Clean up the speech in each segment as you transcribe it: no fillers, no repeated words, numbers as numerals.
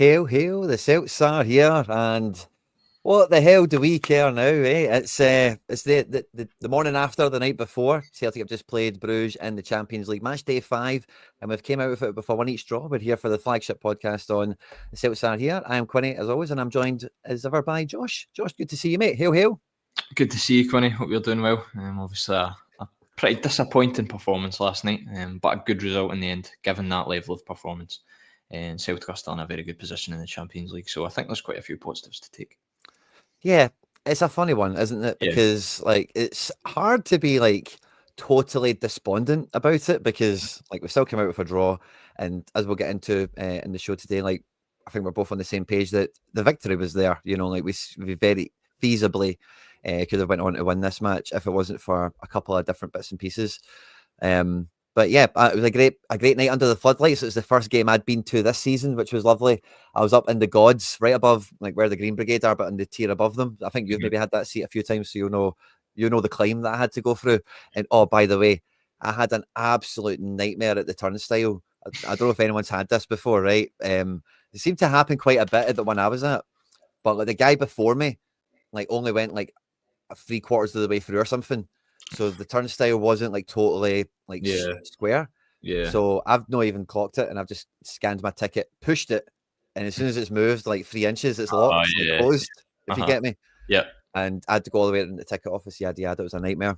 Hail, hail, the Celts are here, and what the hell do we care now, eh? It's the morning after, the night before. Celtic have just played Bruges in the Champions League, match day 5, and we've came out with it before one each draw. We're here for the flagship podcast on the Celts are here. I am Quinny, as always, and I'm joined as ever by Josh. Josh, good to see you, mate. Hail, hail. Good to see you, Quinny. Hope you're doing well. Obviously, a pretty disappointing performance last night, but a good result in the end, given that level of performance. And Celtic are still in a very good position in the Champions League, so I think there's quite a few positives to take. Yeah, it's a funny one, isn't it? Because it's hard to be totally despondent about it, because we still came out with a draw, and as we'll get into in the show today, I think we're both on the same page that the victory was there. We very feasibly could have went on to win this match if it wasn't for a couple of different bits and pieces. But yeah, it was a great night under the floodlights. It was the first game I'd been to this season, which was lovely. I was up in the gods, right above where the Green Brigade are, but in the tier above them. I think you've maybe had that seat a few times, so you know the climb that I had to go through. And oh, by the way, I had an absolute nightmare at the turnstile. I don't know if anyone's had this before, right? It seemed to happen quite a bit at the one I was at, but the guy before me only went 3/4 of the way through or something. So the turnstile wasn't totally square. Yeah. So I've not even clocked it, and I've just scanned my ticket, pushed it, and as soon as it's moved 3 inches, it's locked, closed. If you get me. Yeah. And I had to go all the way in the ticket office. Yeah, it was a nightmare.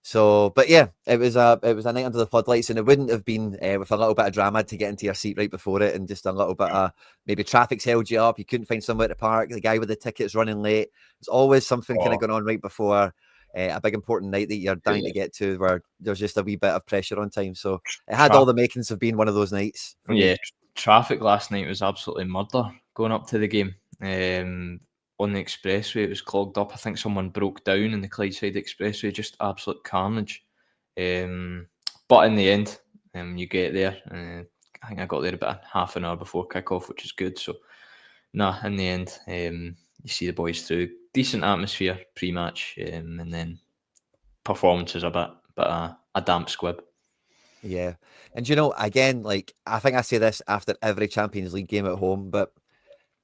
So, but yeah, it was a night under the floodlights, and it wouldn't have been with a little bit of drama to get into your seat right before it, and just a little bit of maybe traffic's held you up. You couldn't find somewhere to park. The guy with the tickets running late. There's always something kind of going on right before a big important night that you're dying to get to, where there's just a wee bit of pressure on time. So it had all the makings of being one of those nights. Yeah, traffic last night was absolutely murder going up to the game. On the expressway, it was clogged up. I think someone broke down in the Clydeside Expressway, just absolute carnage. But in the end, you get there. I think I got there about half an hour before kickoff, which is good. So, in the end, you see the boys through. Decent atmosphere pre-match, and then performance is a bit a damp squib. Yeah, and again, I think I say this after every Champions League game at home, but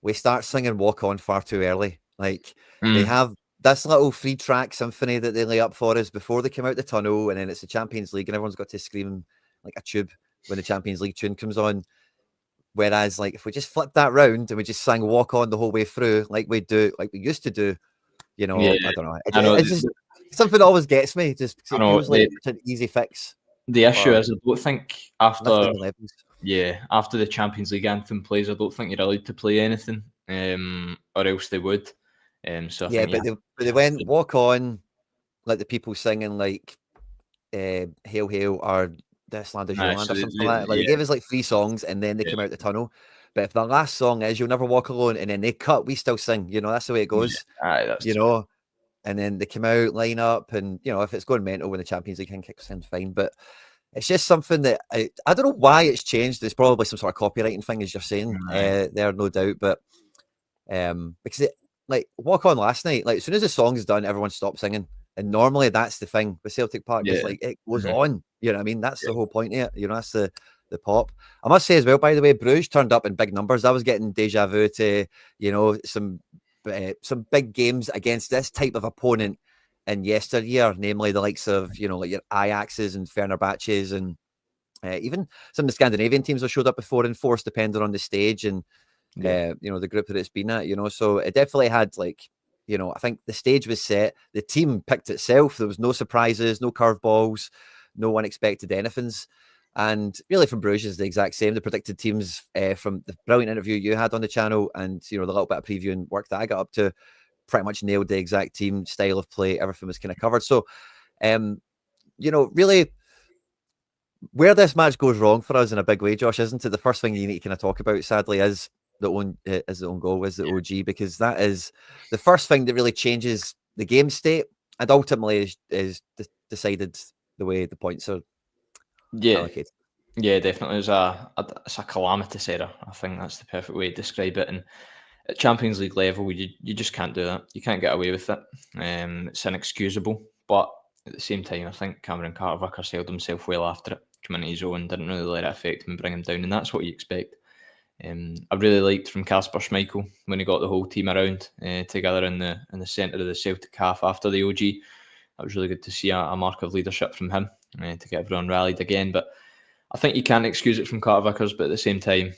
we start singing "Walk On" far too early. They have this little 3-track symphony that they lay up for us before they come out the tunnel, and then it's the Champions League, and everyone's got to scream like a tube when the Champions League tune comes on. Whereas, if we just flip that round and we just sang "Walk On" the whole way through, like we used to do, I don't know. It's just something that always gets me. Just it feels like it's an easy fix. The issue is, I don't think after the Champions League anthem plays, I don't think you're allowed to play anything, or else they would. So they went "Walk On," like the people singing "Hail Hail" or "This Land Is Your Land" or something like that. They gave us 3 songs, and then they came out the tunnel. But if the last song is "You'll Never Walk Alone," and then they cut, we still sing. That's the way it goes. And then they come out, line up, and if it's going mental when the Champions League kicks in, fine. But it's just something that I don't know why it's changed. There's probably some sort of copywriting thing, as you're saying, there, no doubt. But because "Walk On" last night, as soon as the song's done, everyone stops singing. And normally that's the thing with Celtic Park. It's it goes on. You know what I mean? That's the whole point of it. That's the pop. I must say as well, by the way, Bruges turned up in big numbers. I was getting deja vu to, some big games against this type of opponent in yesteryear, namely the likes of, your Ajaxes and Fenerbahces, and even some of the Scandinavian teams have showed up before in force, depending on the stage and, the group that it's been at, So it definitely had I think the stage was set. The team picked itself. There was no surprises, no curveballs, no unexpected anythings. And really from Bruges is the exact same. The predicted teams from the brilliant interview you had on the channel and, the little bit of preview and work that I got up to pretty much nailed the exact team, style of play, everything was kind of covered. So, really where this match goes wrong for us in a big way, Josh, isn't it? The first thing you need to kind of talk about, sadly, is the own goal, is the OG, because that is the first thing that really changes the game state and ultimately is decided the way the points are allocated. Yeah, definitely. It's a calamitous error. I think that's the perfect way to describe it. And at Champions League level, you just can't do that. You can't get away with it. It's inexcusable. But at the same time, I think Cameron Carter-Vickers held himself well after it. Came into his own, didn't really let it affect him and bring him down. And that's what you expect. I really liked from Kasper Schmeichel when he got the whole team around together in the centre of the Celtic half after the OG. That was really good to see a mark of leadership from him to get everyone rallied again. But I think you can't excuse it from Carter Vickers, but at the same time,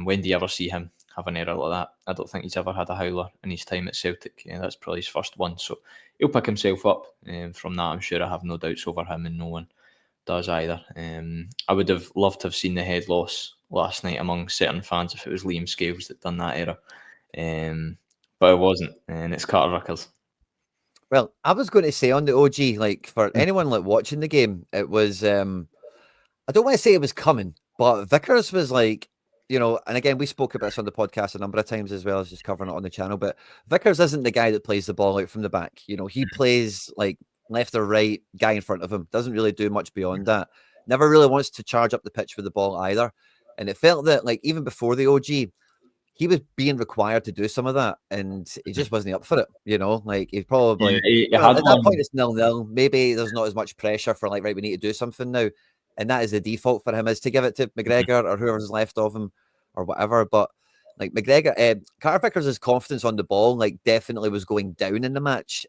when do you ever see him have an error like that? I don't think he's ever had a howler in his time at Celtic. That's probably his first one. So he'll pick himself up from that, I'm sure. I have no doubts over him, and no one does either. I would have loved to have seen the head loss last night among certain fans if it was Liam Scales that done that error. But it wasn't, and it's Carter Vickers. Well, I was going to say on the OG, like for anyone like watching the game, it was I don't want to say it was coming, but Vickers was like, you know, and again, we spoke about this on the podcast a number of times as well as just covering it on the channel, but Vickers isn't the guy that plays the ball out from the back. You know, he plays like left or right, guy in front of him, doesn't really do much beyond that. Never really wants to charge up the pitch with the ball either. And it felt that like even before the OG, he was being required to do some of that, and he just wasn't up for it. You know, like he probably at that point it's 0-0. Maybe there's not as much pressure for like, right, we need to do something now, and that is the default for him, is to give it to McGregor or whoever's left of him or whatever. But like McGregor, Carter Vickers' confidence on the ball like definitely was going down in the match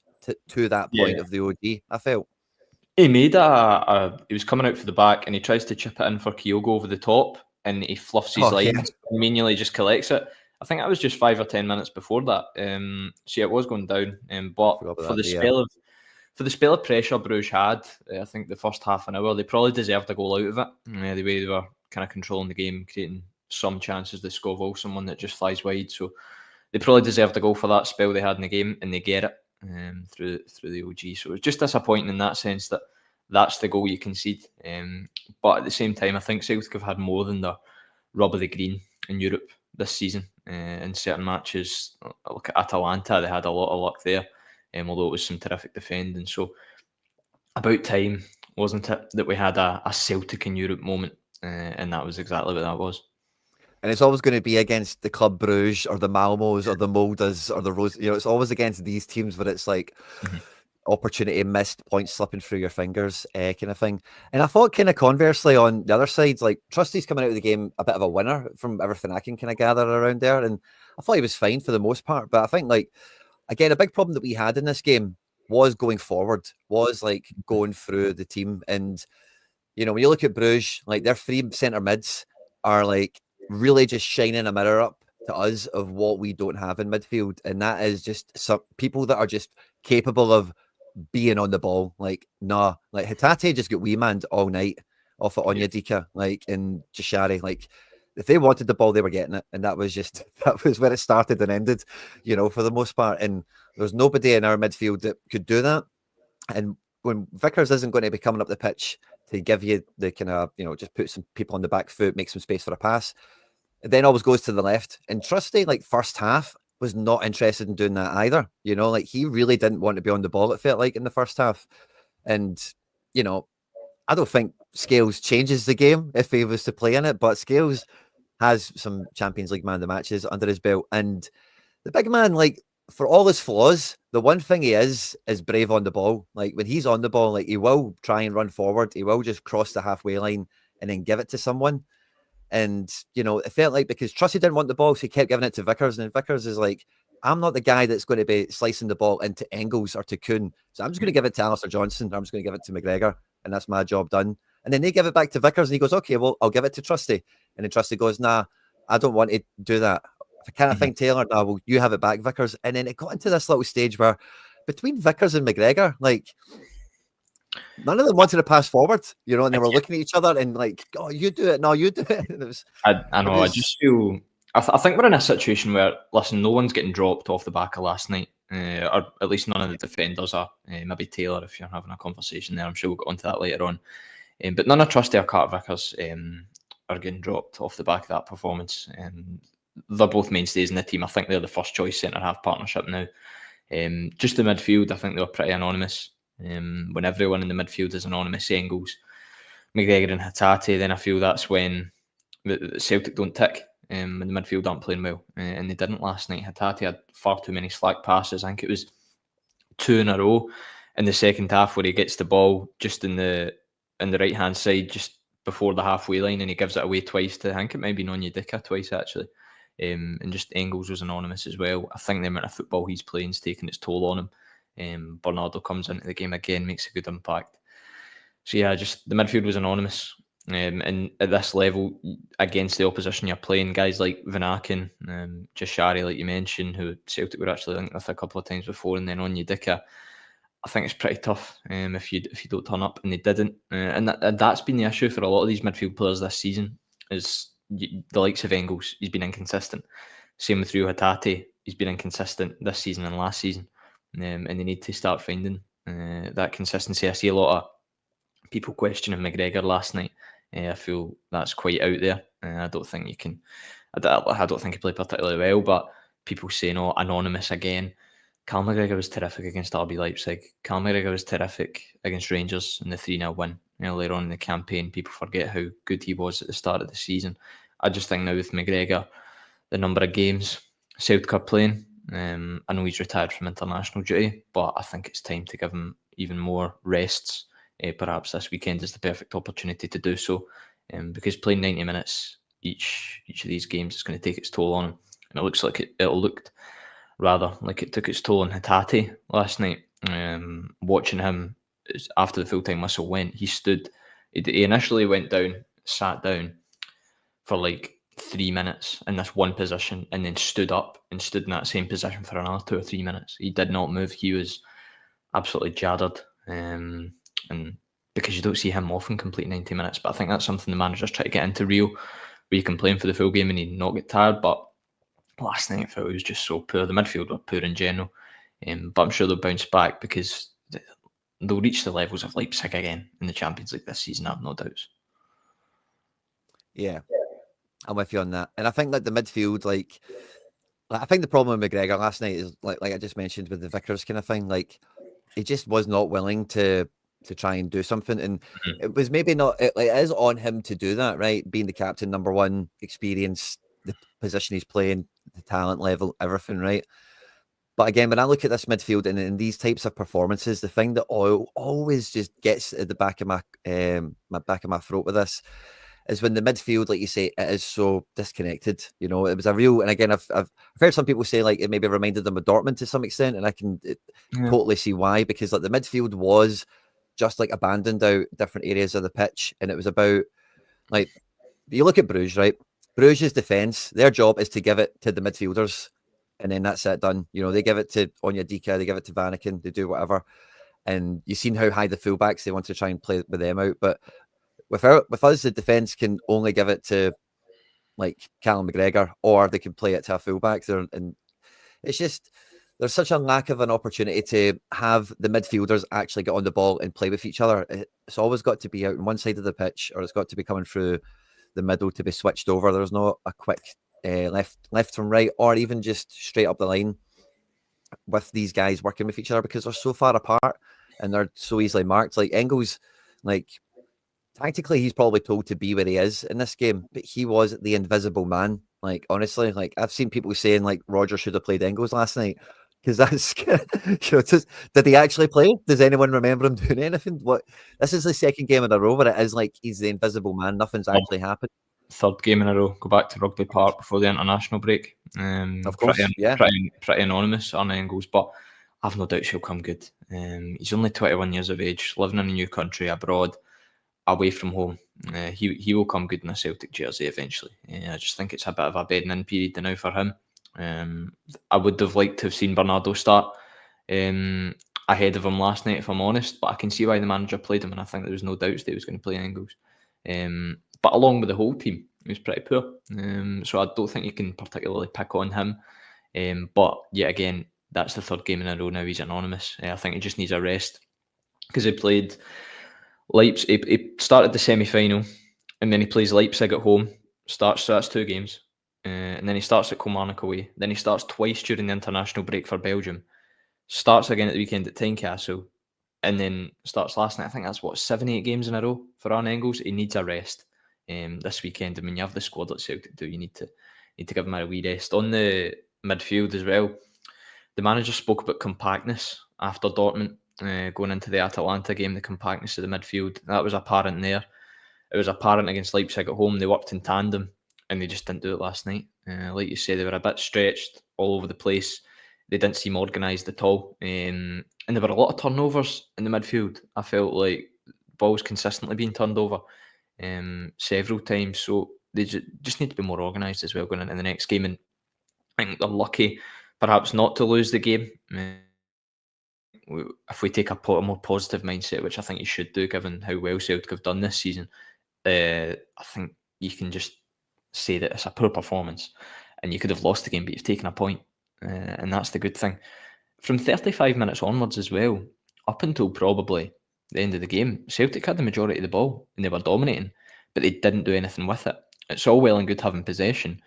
to that point of the OG. I felt he made he was coming out for the back and he tries to chip it in for Kyogo over the top, and he fluffs his legs and manually just collects it. I think that was just 5 or 10 minutes before that. So yeah, it was going down. But for the spell of pressure Bruges had, I think the first half an hour, they probably deserved a goal out of it. The way they were kind of controlling the game, creating some chances to Scoville, someone that just flies wide. So they probably deserved a goal for that spell they had in the game, and they get it through the OG. So it's just disappointing in that sense that that's the goal you concede. But at the same time, I think Celtic have had more than the rub of the green in Europe this season. In certain matches, look at Atalanta, they had a lot of luck there, although it was some terrific defending. So about time, wasn't it, that we had a Celtic in Europe moment, and that was exactly what that was. And it's always going to be against the Club Brugge or the Malmos or the Moldes or the Rose. You know, it's always against these teams where it's like opportunity missed, points slipping through your fingers, kind of thing. And I thought kind of conversely on the other side, like Trusty's coming out of the game a bit of a winner from everything I can kind of gather around there. And I thought he was fine for the most part. But I think like, again, a big problem that we had in this game was going forward, was like going through the team. And, you know, when you look at Bruges, like their 3 centre mids are like really just shining a mirror up to us of what we don't have in midfield. And that is just some people that are just capable of being on the ball. Like, nah, like Hatate just got wee-manned all night off of Onyedika, like, and Jashari. Like, if they wanted the ball, they were getting it. And that was where it started and ended, you know, for the most part. And there was nobody in our midfield that could do that. And when Vickers isn't going to be coming up the pitch to give you the kind of, you know, just put some people on the back foot, make some space for a pass, it then always goes to the left. And Trusty, like, first half, was not interested in doing that either. You know, like he really didn't want to be on the ball, it felt like, in the first half. And, you know, I don't think Scales changes the game if he was to play in it, but Scales has some Champions League man of the matches under his belt. And the big man, like, for all his flaws, the one thing he is brave on the ball. Like when he's on the ball, like he will try and run forward. He will just cross the halfway line and then give it to someone. And, you know, it felt like because Trusty didn't want the ball, so he kept giving it to Vickers. And Vickers is like, I'm not the guy that's going to be slicing the ball into Engels or to Kuhn. So I'm just going to give it to Alistair Johnson. I'm just going to give it to McGregor. And that's my job done. And then they give it back to Vickers. And he goes, okay, well, I'll give it to Trusty. And then Trusty goes, nah, I don't want to do that. If I can't think Taylor, nah, well, you have it back, Vickers. And then it got into this little stage where between Vickers and McGregor, like, none of them wanted to pass forward, you know, and they were looking at each other and like, oh, you do it. No, you do it. And it was, I know. I just feel, I think we're in a situation where, listen, no one's getting dropped off the back of last night, or at least none of the defenders are. Maybe Taylor, if you're having a conversation there. I'm sure we'll get onto that later on. But none of Trusty or Carter Vickers are getting dropped off the back of that performance. They're both mainstays in the team. I think they're the first choice centre-half partnership now. Just the midfield, I think they were pretty anonymous. When everyone in the midfield is anonymous, Engels, McGregor and Hatate, then I feel that's when the Celtic don't tick, when the midfield aren't playing well, and they didn't last night. Hatate had far too many slack passes. I think it was 2 in a row in the second half where he gets the ball just in the right hand side just before the halfway line, and he gives it away twice to, I think it might be Onyedika twice actually. And just Engels was anonymous as well. I think the amount of football he's playing is taking its toll on him. Bernardo comes into the game again, makes a good impact. So yeah, just the midfield was anonymous. And at this level, against the opposition you're playing, guys like Van Aken, Jashari, like you mentioned, who Celtic were actually linked with a couple of times before, and then Onyedika, I think it's pretty tough if you don't turn up, and they didn't. And that's been the issue for a lot of these midfield players this season, is the likes of Engels, he's been inconsistent. Same with Rio Hatate, he's been inconsistent this season and last season. And they need to start finding that consistency. I see a lot of people questioning McGregor last night. I feel that's quite out there. I don't think you can. I don't think he played particularly well, but people saying, "Oh, anonymous again." Cal McGregor was terrific against RB Leipzig. Cal McGregor was terrific against Rangers in the 3-0 win earlier on in the campaign. People forget how good he was at the start of the season. I just think now with McGregor, the number of games Celtic are playing, I know he's retired from international duty, but I think it's time to give him even more rests. Perhaps this weekend is the perfect opportunity to do so, because playing 90 minutes each of these games is going to take its toll on him. And it looks like it looked rather like it took its toll on Hatate last night. Watching him after the full-time whistle went, he stood. He initially went down, sat down for like 3 minutes in this one position, and then stood up and stood in that same position for another 2 or 3 minutes. He did not move. He was absolutely jaddered, and because you don't see him often complete 90 minutes. But I think that's something the managers try to get into Rio, where you can play him for the full game and he'd not get tired. But last night I felt it was just so poor. The midfield were poor in general, but I'm sure they'll bounce back because they'll reach the levels of Leipzig again in the Champions League this season. I have no doubts. Yeah, I'm with you on that. And I think like the midfield, like I think the problem with McGregor last night is like I just mentioned with the Vickers kind of thing. Like he just was not willing to try and do something, and it was maybe not. It is on him to do that, right? Being the captain, number one, experience, the position he's playing, the talent level, everything, right? But again, when I look at this midfield and in these types of performances, the thing that always just gets at the back of my throat with this is when the midfield, like you say, it is so disconnected. You know, it was a real, and again, I've heard some people say like it maybe reminded them of Dortmund to some extent, and I can totally see why, because like the midfield was just like abandoned out different areas of the pitch, and it was about like you look at Bruges, right? Bruges' defense, their job is to give it to the midfielders, and then that's it, done. You know, they give it to Onyedika, they give it to Vanaken, they do whatever, and you've seen how high the fullbacks they want to try and play with them out, but with us, the defense can only give it to like Callum McGregor, or they can play it to a fullback. And it's just there's such a lack of an opportunity to have the midfielders actually get on the ball and play with each other. It's always got to be out on one side of the pitch, or it's got to be coming through the middle to be switched over. There's not a quick left from right, or even just straight up the line with these guys working with each other, because they're so far apart and they're so easily marked. Like Engels, like tactically, he's probably told to be where he is in this game, but he was the invisible man. Like, honestly, like I've seen people saying like Roger should have played Engels last night, because that's, did he actually play? Does anyone remember him doing anything? This is the second game in a row where it is like he's the invisible man. Nothing's actually happened. Third game in a row. Go back to Rugby Park before the international break. Of course, pretty anonymous on Engels, but I've no doubt she'll come good. He's only 21 years of age, living in a new country abroad, away from home. He will come good in a Celtic jersey eventually. I just think it's a bit of a bedding in period now for him. I would have liked to have seen Bernardo start ahead of him last night, if I'm honest, but I can see why the manager played him, and I think there was no doubts that he was going to play Engels. But along with the whole team, he was pretty poor. So I don't think you can particularly pick on him. But yet again, that's the third game in a row now he's anonymous. I think he just needs a rest, because he played Leipzig. He started the semi-final, and then he plays Leipzig at home. So that's 2 games. And then he starts at Kilmarnock away. Then he starts twice during the international break for Belgium. Starts again at the weekend at Tynecastle. And then starts last night. I think that's 7-8 games in a row for Arne Engels. He needs a rest this weekend. I mean, you have the squad that Celtic do. You need to give him a wee rest. On the midfield as well, the manager spoke about compactness after Dortmund going into the Atalanta game. The compactness of the midfield, that was apparent there. It was apparent against Leipzig at home. They worked in tandem. and they just didn't do it last night. Like you say, they were a bit stretched all over the place. They didn't seem organised at all. And there were a lot of turnovers in the midfield. I felt like balls consistently being turned over several times. So they just need to be more organised as well going into the next game. And I think they're lucky perhaps not to lose the game. If we take a more positive mindset, which I think you should do given how well Celtic have done this season, I think you can just say that it's a poor performance and you could have lost the game, but you've taken a point, and that's the good thing. From 35 minutes onwards as well, up until probably the end of the game, Celtic had the majority of the ball and they were dominating, but they didn't do anything with it. It's all well and good having possession,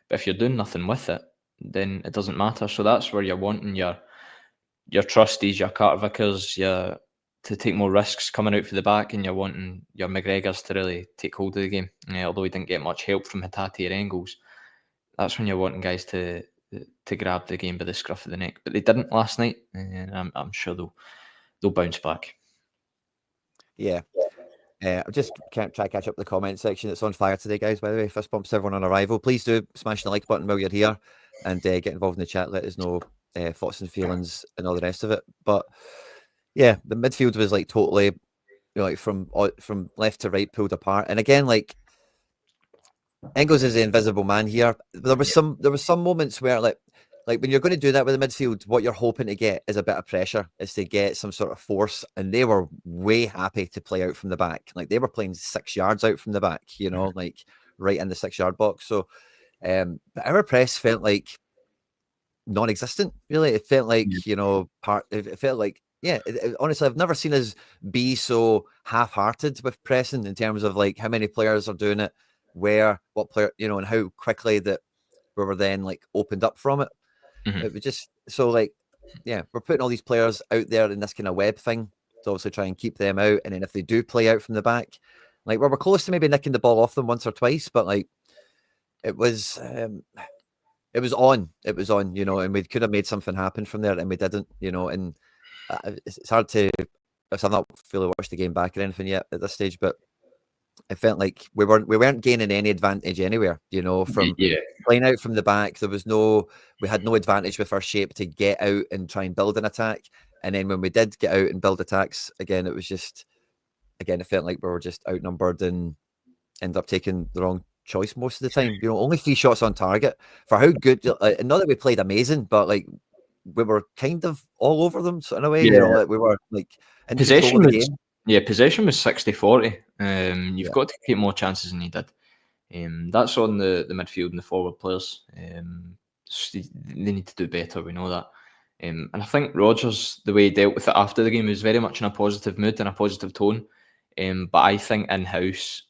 but if you're doing nothing with it, then it doesn't matter. So that's where you're wanting your trusties, your Carter Vickers, to take more risks coming out for the back, and you're wanting your McGregors to really take hold of the game. Although he didn't get much help from Hatate or Engels, that's when you're wanting guys to grab the game by the scruff of the neck. But they didn't last night, and I'm sure they'll bounce back. Yeah. I'll just try to catch up with the comment section. It's on fire today, guys, by the way. Fist bumps to everyone on arrival. Please do smash the like button while you're here and get involved in the chat. Let us know thoughts and feelings and all the rest of it. But yeah, the midfield was like totally, like from left to right pulled apart. And again, like Engels is the invisible man here. There was some moments where like when you're going to do that with the midfield, what you're hoping to get is a bit of pressure, is to get some sort of force. And they were way happy to play out from the back. Like they were playing 6 yards out from the back, like right in the 6-yard box. So but our press felt like non-existent, really. It felt like, it felt like, honestly, I've never seen us be so half-hearted with pressing in terms of like how many players are doing it, what player, and how quickly that we were then like opened up from it. It was just so like, we're putting all these players out there in this kind of web thing to obviously try and keep them out. And then if they do play out from the back, like we're close to maybe nicking the ball off them once or twice, but like it was on, and we could have made something happen from there, and we didn't, and it's hard to, I've not fully watched the game back or anything yet at this stage, but it felt like we weren't gaining any advantage anywhere, from playing out from the back. We had no advantage with our shape to get out and try and build an attack. And then when we did get out and build attacks, again, it felt like we were just outnumbered and ended up taking the wrong choice most of the time. Only 3 shots on target for how good. Not that we played amazing, but like we were kind of all over them in a way. Like we were like in control of the game. Yeah, possession was 60-40. You've got to create more chances than you did. That's on the midfield and the forward players. They need to do better. We know that. And I think Rodgers, the way he dealt with it after the game, was very much in a positive mood and a positive tone. But I think in-house,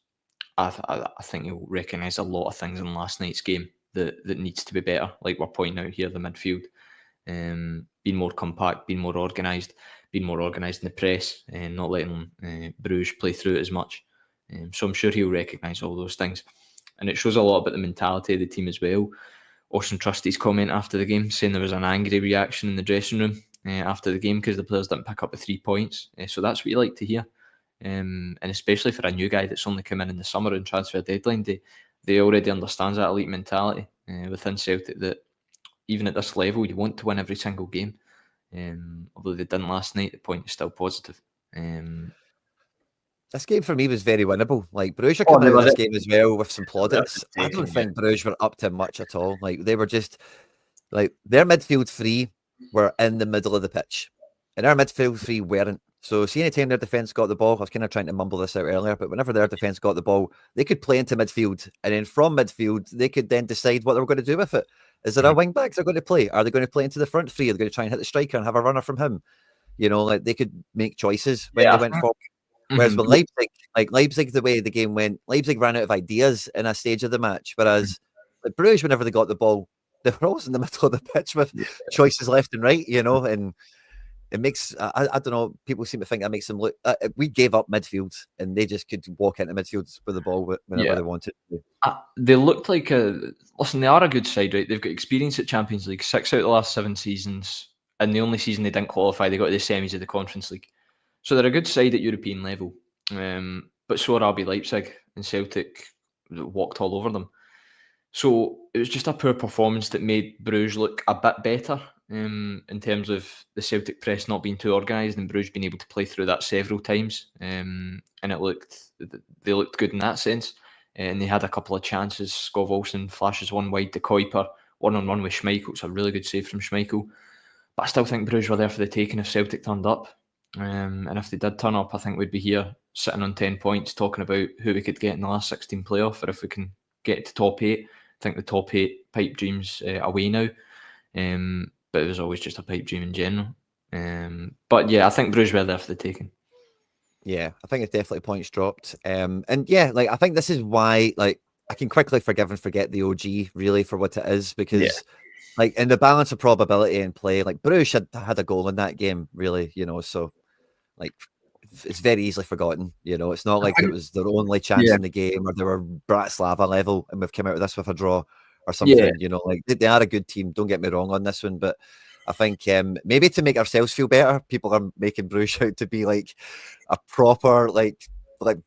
I think he'll recognise a lot of things in last night's game that needs to be better. Like we're pointing out here, the midfield. Being more compact, being more organised in the press, and not letting Brugge play through it as much. So I'm sure he'll recognise all those things. And it shows a lot about the mentality of the team as well. Austin Trusty's comment after the game saying there was an angry reaction in the dressing room after the game because the players didn't pick up the 3 points. So that's what you like to hear. And especially for a new guy that's only come in the summer and transfer deadline day, they already understands that elite mentality within Celtic, that even at this level, you want to win every single game. Although they didn't last night, the point is still positive. This game for me was very winnable. Like Brugge are coming out of this game as well with some plaudits. I don't think Brugge were up to much at all. Like they were just like their midfield 3 were in the middle of the pitch, and our midfield 3 weren't. So see, any time their defence got the ball, I was kind of trying to mumble this out earlier, but whenever their defence got the ball, they could play into midfield, and then from midfield they could then decide what they were going to do with it. Is there a wing backs they're going to play? Are they going to play into the front 3? Are they going to try and hit the striker and have a runner from him? Like they could make choices when they went forward. Whereas with Leipzig, the way the game went, Leipzig ran out of ideas in a stage of the match. Whereas like Brugge, whenever they got the ball, they were always in the middle of the pitch with choices left and right, and it makes, I don't know, people seem to think that makes them look, we gave up midfield and they just could walk into midfield with the ball whenever they wanted to. They looked like listen, they are a good side, right? They've got experience at Champions League, 6 out of the last 7 seasons, and the only season they didn't qualify, they got to the semis of the Conference League. So they're a good side at European level. But so are RB Leipzig, and Celtic walked all over them. So it was just a poor performance that made Bruges look a bit better in terms of the Celtic press not being too organised and Bruges being able to play through that several times. And they looked good in that sense. And they had a couple of chances. Skov Olsen flashes one wide to Kuiper, 1-on-1 with Schmeichel. It's a really good save from Schmeichel. But I still think Bruges were there for the taking if Celtic turned up. And if they did turn up, I think we'd be here sitting on 10 points talking about who we could get in the last 16 playoff, or if we can get to top 8. I think the top 8 pipe dreams away now. But it was always just a pipe dream in general. But yeah, I think Bruges were there for the taking. Yeah, I think it's definitely points dropped. And yeah, like I think this is why like I can quickly forgive and forget the OG really for what it is, because like in the balance of probability and play, like Bruges had a goal in that game, really, so like it's very easily forgotten. It's not like it was their only chance in the game or they were Bratislava level and we've come out of this with a draw or something. Like they are a good team. Don't get me wrong on this one, but I think maybe to make ourselves feel better, people are making Bruges out to be like a proper like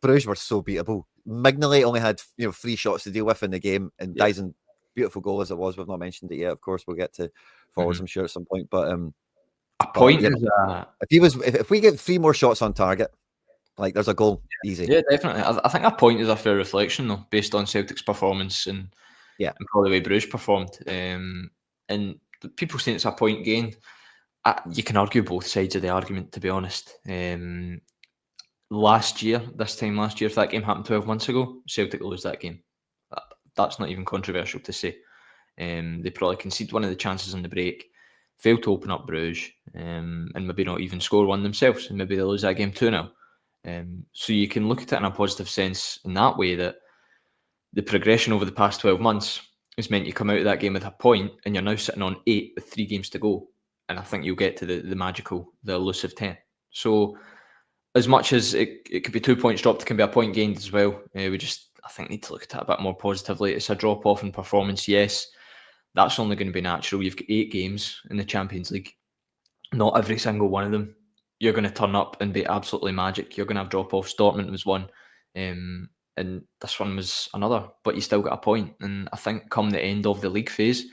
Bruges were so beatable. Mignolet only had 3 shots to deal with in the game, and Dyson, beautiful goal as it was. We've not mentioned it yet. Of course, we'll get to forwards, I'm sure, at some point. But a point is if we get 3 more shots on target, like there's a goal, easy. Yeah, definitely. I think a point is a fair reflection, though, based on Celtic's performance and probably the way Bruges performed. And people saying it's a point gained. You can argue both sides of the argument, to be honest. This time last year, if that game happened 12 months ago, Celtic will lose that game. That's not even controversial to say. They probably conceded one of the chances on the break, failed to open up Bruges, and maybe not even score one themselves, and maybe they'll lose that game 2-0. So you can look at it in a positive sense in that way, that the progression over the past 12 months has meant you come out of that game with a point and you're now sitting on 8 with 3 games to go. And I think you'll get to the magical, the elusive 10. So as much as it could be 2 points dropped, it can be a point gained as well. We just, I think, need to look at it a bit more positively. It's a drop off in performance, yes. That's only going to be natural. You've got 8 games in the Champions League. Not every single one of them you're going to turn up and be absolutely magic. You're going to have drop-offs. Dortmund was one, and this one was another, but you still got a point. And I think come the end of the league phase,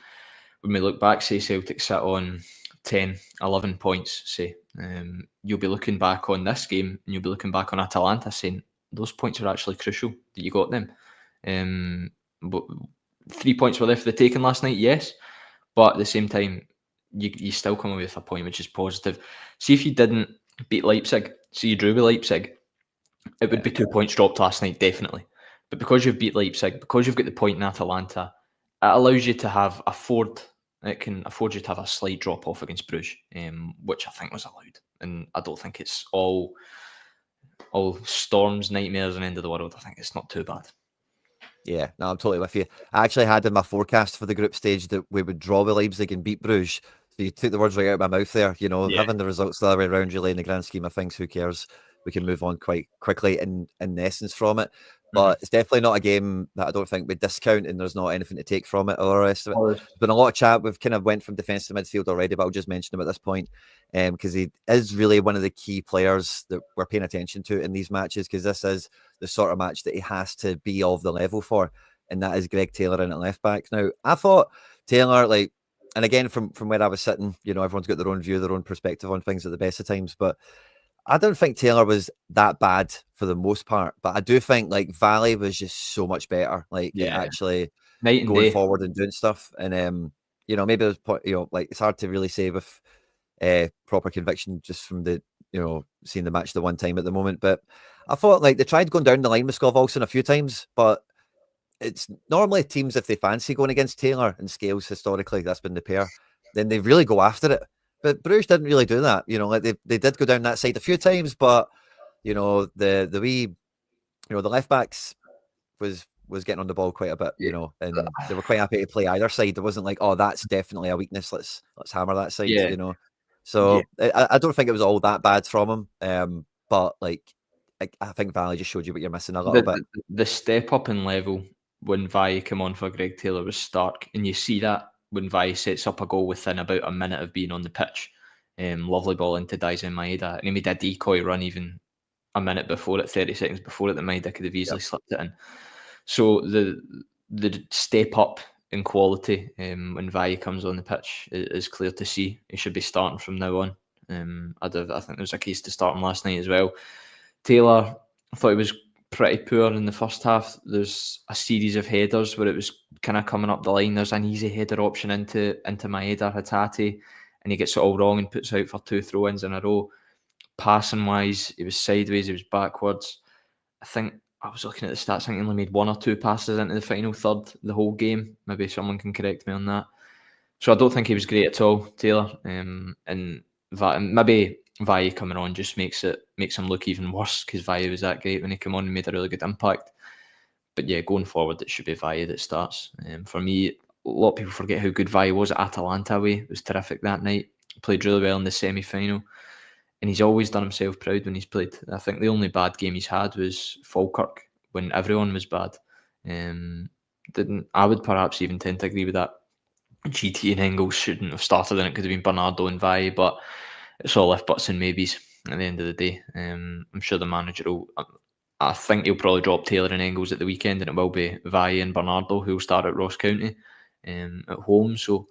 when we look back, say Celtic sit on 10, 11 points, say, you'll be looking back on this game and you'll be looking back on Atalanta saying, those points are actually crucial that you got them. But 3 points were there for the taking last night, yes, but at the same time, you still come away with a point, which is positive. See, if you didn't beat Leipzig, so you drew with Leipzig, it would be 2 points dropped last night, definitely. But because you've beat Leipzig, because you've got the point in Atalanta, it allows you to have it can afford you to have a slight drop off against Bruges, which I think was allowed. And I don't think it's all storms, nightmares, and end of the world. I think it's not too bad. Yeah, no, I'm totally with you. I actually had in my forecast for the group stage that we would draw with Leipzig and beat Bruges. So you took the words right out of my mouth there. Having the results the other way around, really, in the grand scheme of things, who cares? We can move on quite quickly in essence from it. But it's definitely not a game that I don't think we discount, and there's not anything to take from it or the rest of it. There's been a lot of chat. We've kind of went from defence to midfield already, but I'll just mention him at this point because he is really one of the key players that we're paying attention to in these matches, because this is the sort of match that he has to be of the level for, and that is Greg Taylor in at left back. Now, I thought Taylor, and again, from where I was sitting, everyone's got their own view, their own perspective on things at the best of times, but I don't think Taylor was that bad for the most part, but I do think Valley was just so much better, actually night and going day forward and doing stuff. And maybe there's it's hard to really say with proper conviction just from the seeing the match the one time at the moment. But I thought they tried going down the line with Skov Olsen a few times, but it's normally teams, if they fancy going against Taylor and Scales historically, that's been the pair, then they really go after it. But Bruges didn't really do that. They did go down that side a few times, but the left backs was getting on the ball quite a bit, and they were quite happy to play either side. There wasn't oh, that's definitely a weakness, let's hammer that side, So I don't think it was all that bad from him. But I think Valley just showed you what you're missing a little bit. The step up in level when Vi came on for Greg Taylor was stark, and you see that when Vi sets up a goal within about a minute of being on the pitch. Lovely ball into Daisen Maeda, and he made a decoy run even a minute before it, 30 seconds before it, that Maeda could have easily slipped it in. So the step up in quality when Valle comes on the pitch is clear to see. He should be starting from now on. I think there was a case to start him last night as well. Taylor, I thought he was pretty poor in the first half. There's a series of headers where it was kind of coming up the line. There's an easy header option into Maeda Hatate, and he gets it all wrong and puts out for 2 throw-ins in a row. Passing wise, he was sideways, he was backwards. I think I was looking at the stats. I think he only made 1 or 2 passes into the final third the whole game. Maybe someone can correct me on that. So I don't think he was great at all, Taylor. And maybe Valle coming on just makes him look even worse, because Valle was that great when he came on and made a really good impact. But yeah, going forward, it should be Valle that starts. For me, a lot of people forget how good Valle was at Atalanta away. It was terrific that night. Played really well in the semi-final. And he's always done himself proud when he's played. I think the only bad game he's had was Falkirk, when everyone was bad. I would perhaps even tend to agree with that. GT and Engels shouldn't have started, and it could have been Bernardo and Valle, but it's all if buts and maybes at the end of the day. I'm sure the manager will. I think he'll probably drop Taylor and Engels at the weekend, and it will be Valle and Bernardo who'll start at Ross County at home. So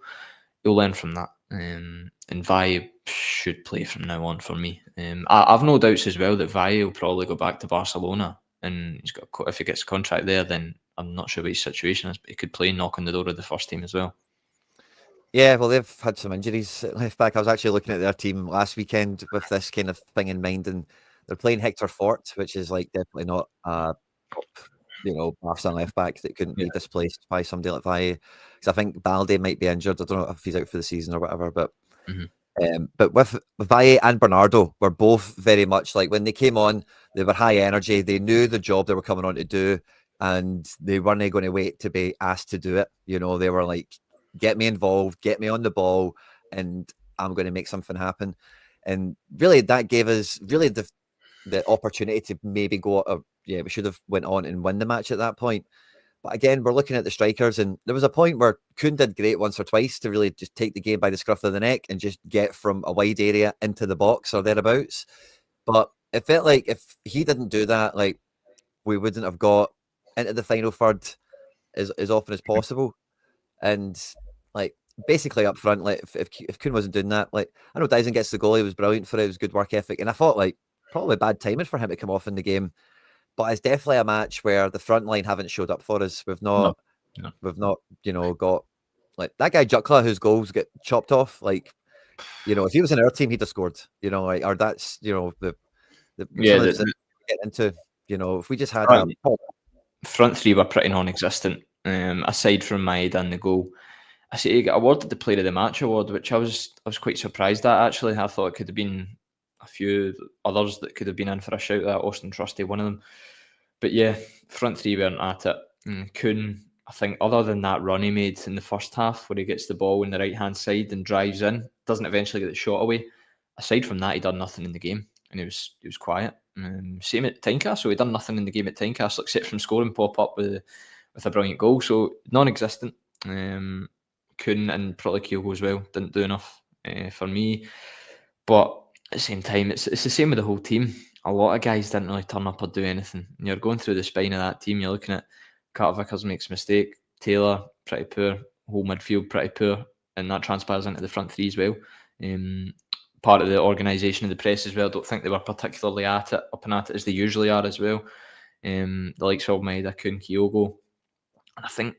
he'll learn from that. And Valle should play from now on for me. I've no doubts as well that Valle will probably go back to Barcelona, and he's got, if he gets a contract there, then I'm not sure what his situation is, but he could play knock on the door of the first team as well. Yeah, well, they've had some injuries at left back. I was actually looking at their team last weekend with this kind of thing in mind, and they're playing Hector Fort, which is like definitely not a top, Barca left back that couldn't be displaced by somebody like Valle. Because I think Balde might be injured. I don't know if he's out for the season or whatever, but but with Valle and Bernardo were both very much like, when they came on, they were high energy. They knew the job they were coming on to do, and they weren't going to wait to be asked to do it. They were like, get me involved, get me on the ball, and I'm going to make something happen. And really, that gave us really the opportunity to maybe go. We should have went on and win the match at that point. But again, we're looking at the strikers, and there was a point where Kuhn did great once or twice to really just take the game by the scruff of the neck and just get from a wide area into the box or thereabouts. But it felt like if he didn't do that, like, we wouldn't have got into the final third as often as possible. And like, basically up front, like, if Kuhn wasn't doing that, like, I know Dyson gets the goal, he was brilliant for it, it was good work ethic, and I thought, like, probably bad timing for him to come off in the game. But it's definitely a match where the front line haven't showed up for us. We've not, got, like, that guy Jukla, whose goals get chopped off. Like, if he was in our team, he'd have scored. Or that's the get into. If we just had front three were pretty non-existent. Aside from Maeda and the goal, I see he got awarded the Player of the Match award, which I was quite surprised at. Actually, I thought it could have been a few others that could have been in for a shout. That Austin Trusty, one of them. But yeah, front three weren't at it. Kuhn, I think, other than that run he made in the first half where he gets the ball on the right hand side and drives in, doesn't eventually get the shot away. Aside from that, he done nothing in the game, and he was quiet. Same at Tynecastle, he done nothing in the game at Tynecastle except from scoring pop up with a brilliant goal. So non-existent. Kuhn and probably Kyogo as well didn't do enough for me. But at the same time, it's the same with the whole team. A lot of guys didn't really turn up or do anything. And you're going through the spine of that team. You're looking at Carter Vickers makes a mistake. Taylor, pretty poor. Whole midfield, pretty poor. And that transpires into the front three as well. Part of the organisation of the press as well. I don't think they were particularly up and at it as they usually are as well. The likes of Maeda, Kuhn, Kyogo. And I think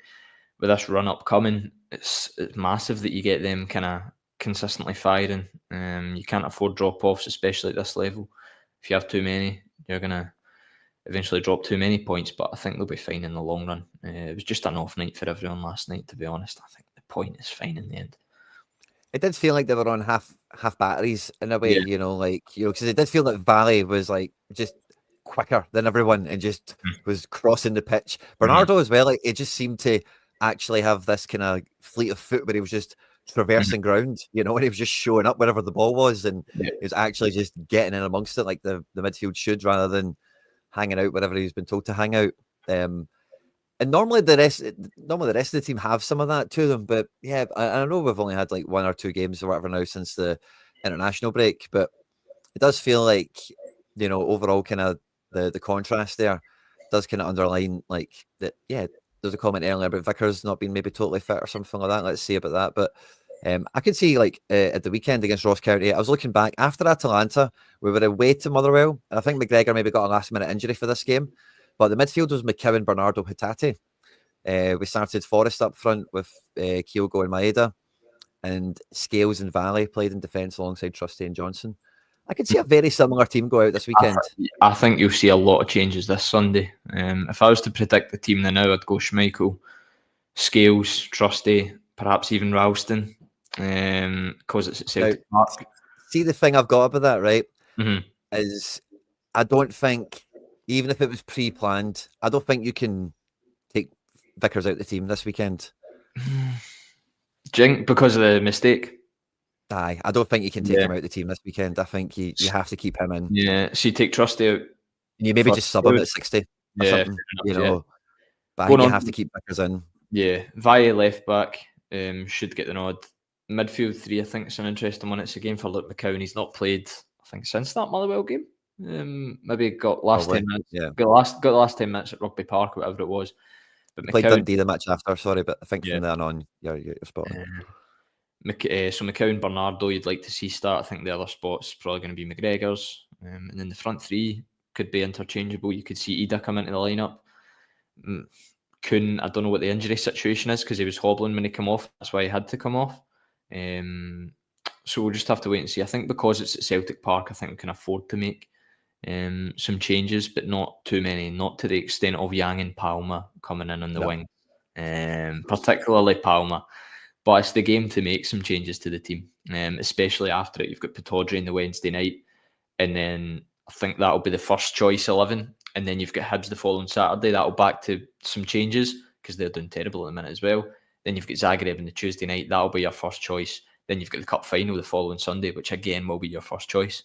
with this run-up coming, it's massive that you get them kind of consistently firing. You can't afford drop-offs, especially at this level. If you have too many, you're going to eventually drop too many points, but I think they'll be fine in the long run. It was just an off night for everyone last night, to be honest. I think the point is fine in the end. It did feel like they were on half batteries in a way, because it did feel like Valle was like just quicker than everyone and just was crossing the pitch. Bernardo as well, like, it just seemed to actually have this kind of fleet of foot where he was just traversing ground, and he was just showing up wherever the ball was, and he was actually just getting in amongst it like the midfield should, rather than hanging out wherever he's been told to hang out. And normally the rest of the team have some of that to them, but yeah, I know we've only had like 1 or 2 games or whatever now since the international break, but it does feel like, overall kind of the contrast there does kind of underline like that. Yeah, there's a comment earlier about Vickers not being maybe totally fit or something like that. Let's see about that. But I could see like at the weekend against Ross County, I was looking back after Atalanta, we were away to Motherwell, and I think McGregor maybe got a last minute injury for this game. But the midfield was McCowan, Bernardo, Hatate. We started Forrest up front with Kyogo and Maeda, and Scales and Valley played in defence alongside Trusty and Johnson. I could see a very similar team go out this weekend. I think you'll see a lot of changes this Sunday. If I was to predict the team now, I'd go Schmeichel, Scales, Trusty, perhaps even Ralston, because it's at Celtic Park. See, the thing I've got about that, right, Mm-hmm. is I don't think, even if it was pre-planned, I don't think you can take Vickers out the team this weekend. Jink, because of the mistake? Aye, I don't think you can take him out the team this weekend. I think you have to keep him in. Yeah, so you take Trusty out. You maybe just sub him at 60 or something, you know. But I think you have to keep Vickers in. Yeah, Valle left back should get the nod. Midfield 3, I think it's an interesting one. It's a game for Luke McCowan. He's not played, I think, since that Motherwell game. Maybe got last 10 minutes. Yeah, got the last 10 minutes at Rugby Park, or whatever it was. But played Dundee the match after. Sorry, but I think from then on, you're spot on. So McCowan, Bernardo, you'd like to see start. I think the other spot's probably going to be McGregor's, and then the front 3 could be interchangeable. You could see Ida come into the lineup. Kuhn, I don't know what the injury situation is because he was hobbling when he came off. That's why he had to come off. So we'll just have to wait and see. I think because it's at Celtic Park, I think we can afford to make some changes, but not too many, not to the extent of Yang and Palma coming in on the wing, particularly Palma. But it's the game to make some changes to the team, especially after it. You've got Pataudry in the Wednesday night, and then I think that'll be the first choice 11. And then you've got Hibs the following Saturday. That'll back to some changes because they're doing terrible at the minute as well. Then you've got Zagreb on the Tuesday night. That'll be your first choice. Then you've got the Cup final the following Sunday, which again will be your first choice.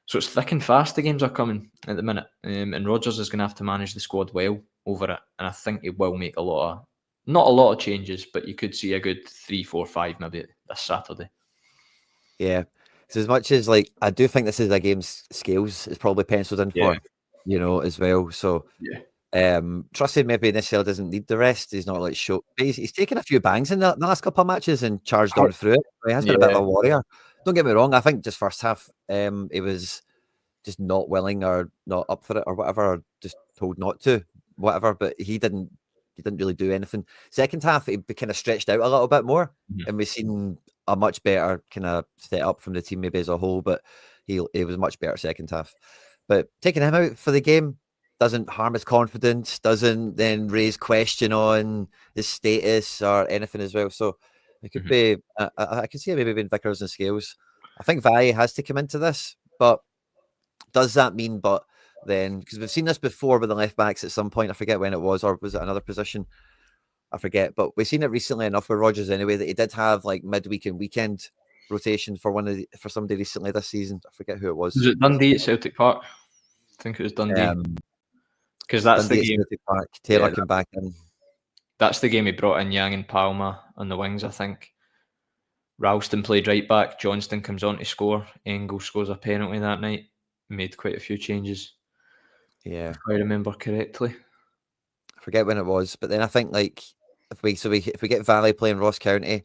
So it's thick and fast. The games are coming at the minute. And Rodgers is going to have to manage the squad well over it. And I think he will make not a lot of changes, but you could see a good 3, 4, 5 maybe this Saturday. Yeah. So as much as like I do think this is a game's Scales is probably penciled in for, you know, as well. So Trusty maybe necessarily doesn't need the rest. He's not like he's taken a few bangs in the last couple of matches and charged on through it. He has been a bit of a warrior. Don't get me wrong. I think just first half, he was just not willing or not up for it or whatever, or just told not to, whatever. But he didn't really do anything. Second half, he kind of stretched out a little bit more, and we've seen a much better kind of set up from the team maybe as a whole. But he was much better second half. But taking him out for the game doesn't harm his confidence, doesn't then raise question on his status or anything as well. So it could be, I can see it maybe being Vickers and Scales. I think Valle has to come into this, but does that mean, then, because we've seen this before with the left backs at some point, I forget when it was, or was it another position? I forget, but we've seen it recently enough with Rodgers anyway, that he did have like midweek and weekend rotation for somebody recently this season. I forget who it was. Was it Dundee at Celtic Park? I think it was Dundee. Because that's Dundee the game. Celtic Park. Taylor came back in. That's the game he brought in Yang and Palma on the wings, I think. Ralston played right back. Johnston comes on to score. Engels scores a penalty that night. Made quite a few changes. Yeah. If I remember correctly. I forget when it was, but then I think like if we get Valle playing Ross County,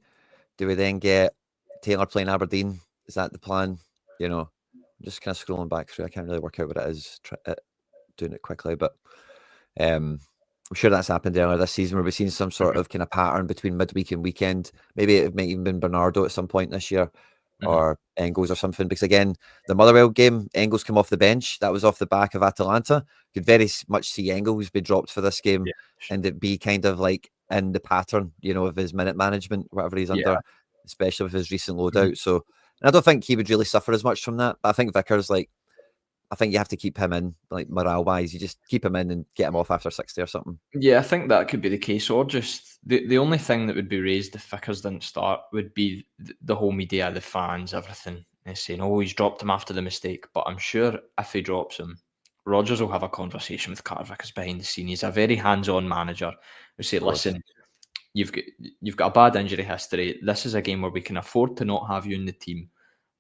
do we then get Taylor playing Aberdeen? Is that the plan? You know, I'm just kind of scrolling back through. I can't really work out what it is. Doing it quickly, but I'm sure that's happened earlier this season where we've seen some sort of kind of pattern between midweek and weekend. Maybe it might even been Bernardo at some point this year, or Engels or something. Because again, the Motherwell game, Engels came off the bench. That was off the back of Atalanta. Could very much see Engels be dropped for this game, and it be kind of like in the pattern, you know, of his minute management, whatever he's under, especially with his recent loadout. So, and I don't think he would really suffer as much from that. But I think Vickers, like, I think you have to keep him in, like morale-wise. You just keep him in and get him off after 60 or something. Yeah, I think that could be the case. Or just the only thing that would be raised if Vickers didn't start would be the whole media, the fans, everything. They're saying, oh, he's dropped him after the mistake. But I'm sure if he drops him, Rodgers will have a conversation with Carter Vickers behind the scene. He's a very hands-on manager who say, listen, you've got a bad injury history. This is a game where we can afford to not have you in the team.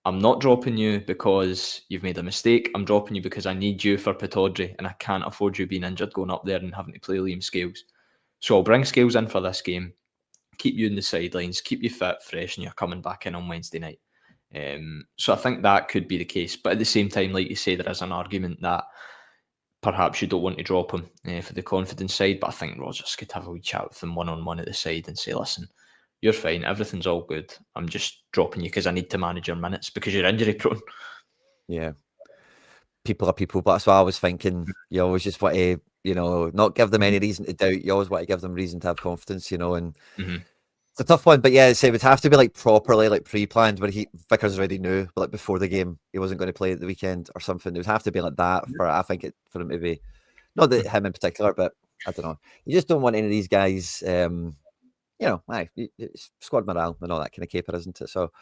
I'm not dropping you because you've made a mistake. I'm dropping you because I need you for Pataudry, and I can't afford you being injured going up there and having to play Liam Scales. So I'll bring Scales in for this game, keep you in the sidelines, keep you fit, fresh, and you're coming back in on Wednesday night. So I think that could be the case. But at the same time, like you say, there is an argument that perhaps you don't want to drop him for the confidence side. But I think Rodgers could have a wee chat with him one-on-one at the side and say, listen, you're fine, everything's all good. I'm just dropping you because I need to manage your minutes because you're injury prone. Yeah. People are people, but that's what I was thinking. You always just want to, not give them any reason to doubt. You always want to give them reason to have confidence, and it's a tough one. But yeah, it would have to be like properly, like pre-planned, where Vickers already knew, but like before the game, he wasn't going to play at the weekend or something. It would have to be like that for for him to be, not that him in particular, but I don't know. You just don't want any of these guys. It's squad morale and all that kind of caper, isn't it? So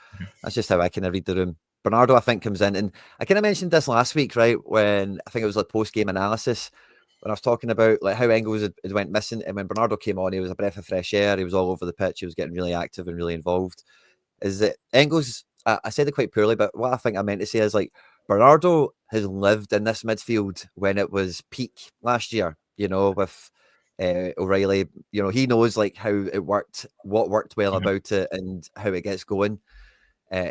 that's just how I kind of read the room. Bernardo, I think, comes in, and I kind of mentioned this last week, right? When I think it was like post-game analysis, when I was talking about like how Engels had went missing, and when Bernardo came on, he was a breath of fresh air. He was all over the pitch. He was getting really active and really involved. Is that Engels? I said it quite poorly, but what I think I meant to say is like Bernardo has lived in this midfield when it was peak last year. With O'Reilly, he knows like how it worked, what worked well about it, and how it gets going.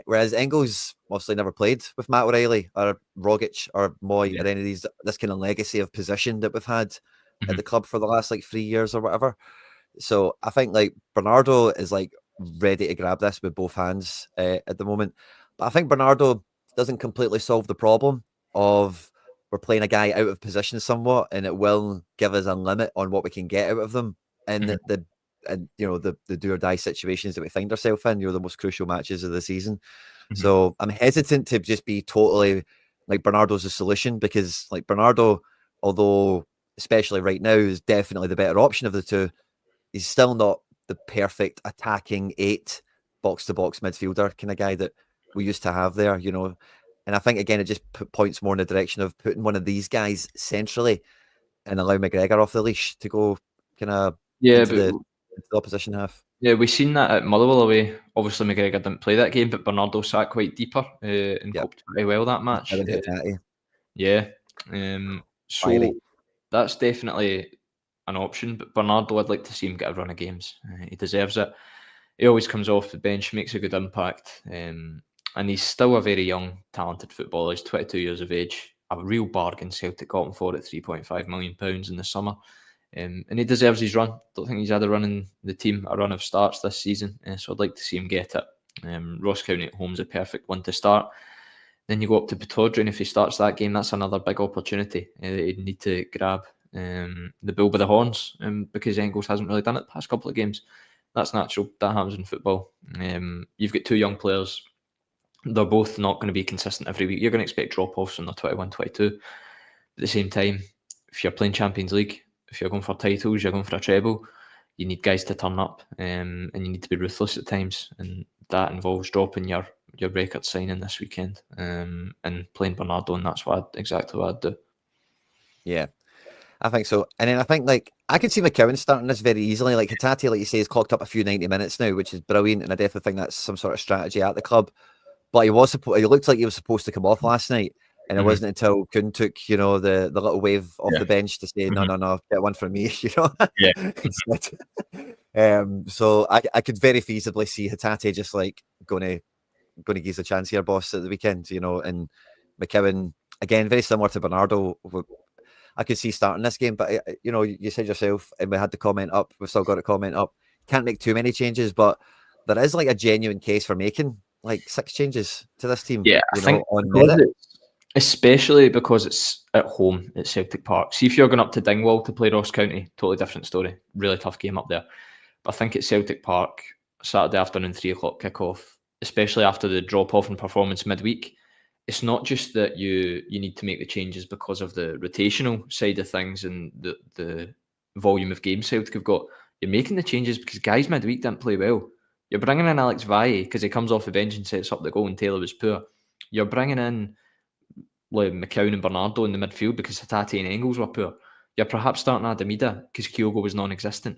Whereas Engels obviously never played with Matt O'Reilly or Rogic or Moy or any of these, this kind of legacy of position that we've had at the club for the last like 3 years or whatever. So I think like Bernardo is like ready to grab this with both hands at the moment. But I think Bernardo doesn't completely solve the problem of we're playing a guy out of position somewhat, and it will give us a limit on what we can get out of them in the do or die situations that we find ourselves in, the most crucial matches of the season. So I'm hesitant to just be totally like Bernardo's a solution, because like Bernardo, although especially right now is definitely the better option of the two, he's still not the perfect attacking 8 box-to-box midfielder kind of guy that we used to have there, And I think again it just points more in the direction of putting one of these guys centrally and allow McGregor off the leash to go kind of into the opposition half. Yeah, we've seen that at Motherwell away. Obviously, McGregor didn't play that game, but Bernardo sat quite deeper and coped very well that match. So that's definitely an option. But Bernardo, I'd like to see him get a run of games. He deserves it. He always comes off the bench, makes a good impact, and he's still a very young, talented footballer. He's 22 years of age. A real bargain Celtic got him for at £3.5 million in the summer. And he deserves his run. Don't think he's had a run in the team, a run of starts this season. So I'd like to see him get it. Ross County at home is a perfect one to start. Then you go up to Pittodrie, and if he starts that game, that's another big opportunity. He'd need to grab the bull by the horns, because Engels hasn't really done it the past couple of games. That's natural. That happens in football. You've got 2 young players. They're both not going to be consistent every week. You're going to expect drop-offs when they're 21, 22. At the same time, if you're playing Champions League, if you're going for titles, you're going for a treble, you need guys to turn up, and you need to be ruthless at times, and that involves dropping your record signing this weekend and playing Bernardo, and that's exactly what I'd do. Yeah, I think so. And then I think like I could see McCowan starting this very easily. Like Hatate, like you say, has clocked up a few 90 minutes now, which is brilliant, and I definitely think that's some sort of strategy at the club. But he looked like he was supposed to come off last night. And it wasn't until Kuhn took, the little wave off the bench to say, no, get one from me, So I could very feasibly see Hatate just like going to give us a chance here, boss, at the weekend, and McCowan, again, very similar to Bernardo. I could see starting this game, but you said yourself, and we had the comment up, we've still got a comment up, can't make too many changes, but there is like a genuine case for making like 6 changes to this team. Yeah, I think on merit. Especially because it's at home at Celtic Park. See, if you're going up to Dingwall to play Ross County, totally different story. Really tough game up there. But I think at Celtic Park, Saturday afternoon, 3 o'clock kickoff, especially after the drop-off in performance midweek, it's not just that you need to make the changes because of the rotational side of things and the volume of games Celtic have got. You're making the changes because guys midweek didn't play well. You're bringing in Alex Valle because he comes off the bench and sets up the goal, and Taylor was poor. You're bringing in like McCowan and Bernardo in the midfield because Hatate and Engels were poor. You're perhaps starting Adamida because Kyogo was non-existent.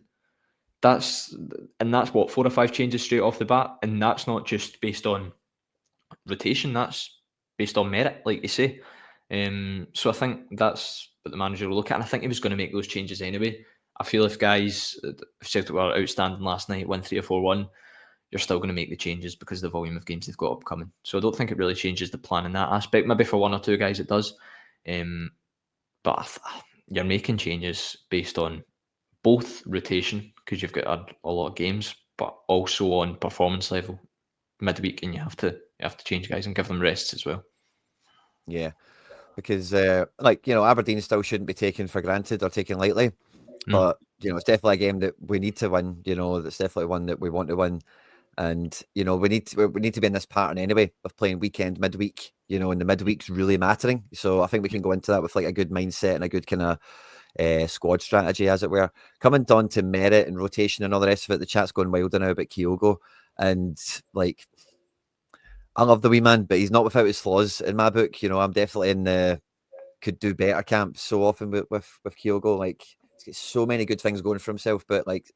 That's what, 4 or 5 changes straight off the bat, and that's not just based on rotation. That's based on merit, like you say. So I think that's what the manager will look at, and I think he was going to make those changes anyway. I feel if Celtic were outstanding last night, win 3 or 4-1, you're still going to make the changes because of the volume of games they've got upcoming. So I don't think it really changes the plan in that aspect. Maybe for one or two guys it does. But you're making changes based on both rotation, because you've got a lot of games, but also on performance level midweek, and you have to change guys and give them rests as well. Yeah, because Aberdeen still shouldn't be taken for granted or taken lightly, but it's definitely a game that we need to win. That's definitely one that we want to win. And we need to be in this pattern anyway of playing weekend, midweek. And the midweek's really mattering. So I think we can go into that with like a good mindset and a good kind of squad strategy, as it were. Coming down to merit and rotation and all the rest of it, the chat's going wilder now about Kyogo, and like I love the wee man, but he's not without his flaws in my book. I'm definitely in the could do better camp so often with Kyogo. Like he's got so many good things going for himself, but like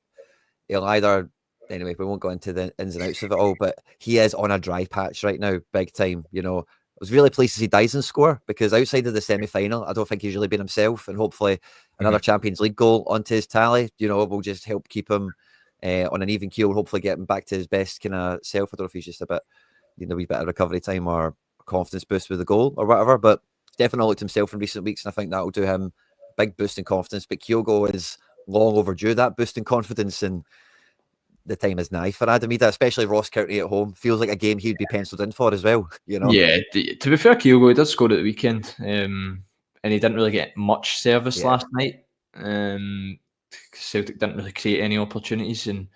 he'll either. Anyway, we won't go into the ins and outs of it all, but he is on a dry patch right now, big time. I was really pleased to see Dyson score, because outside of the semi-final, I don't think he's really been himself, and hopefully another Champions League goal onto his tally, will just help keep him on an even keel, hopefully get him back to his best kind of self. I don't know if he's just a bit, a wee bit of recovery time or confidence boost with the goal or whatever, but definitely looked himself in recent weeks, and I think that will do him a big boost in confidence. But Kyogo is long overdue that boost in confidence, and the time is nigh for Adam Idah, especially Ross County at home. Feels like a game he'd be penciled in for as well. Yeah, to be fair, Kyogo, he did score at the weekend, and he didn't really get much service last night. Celtic didn't really create any opportunities, and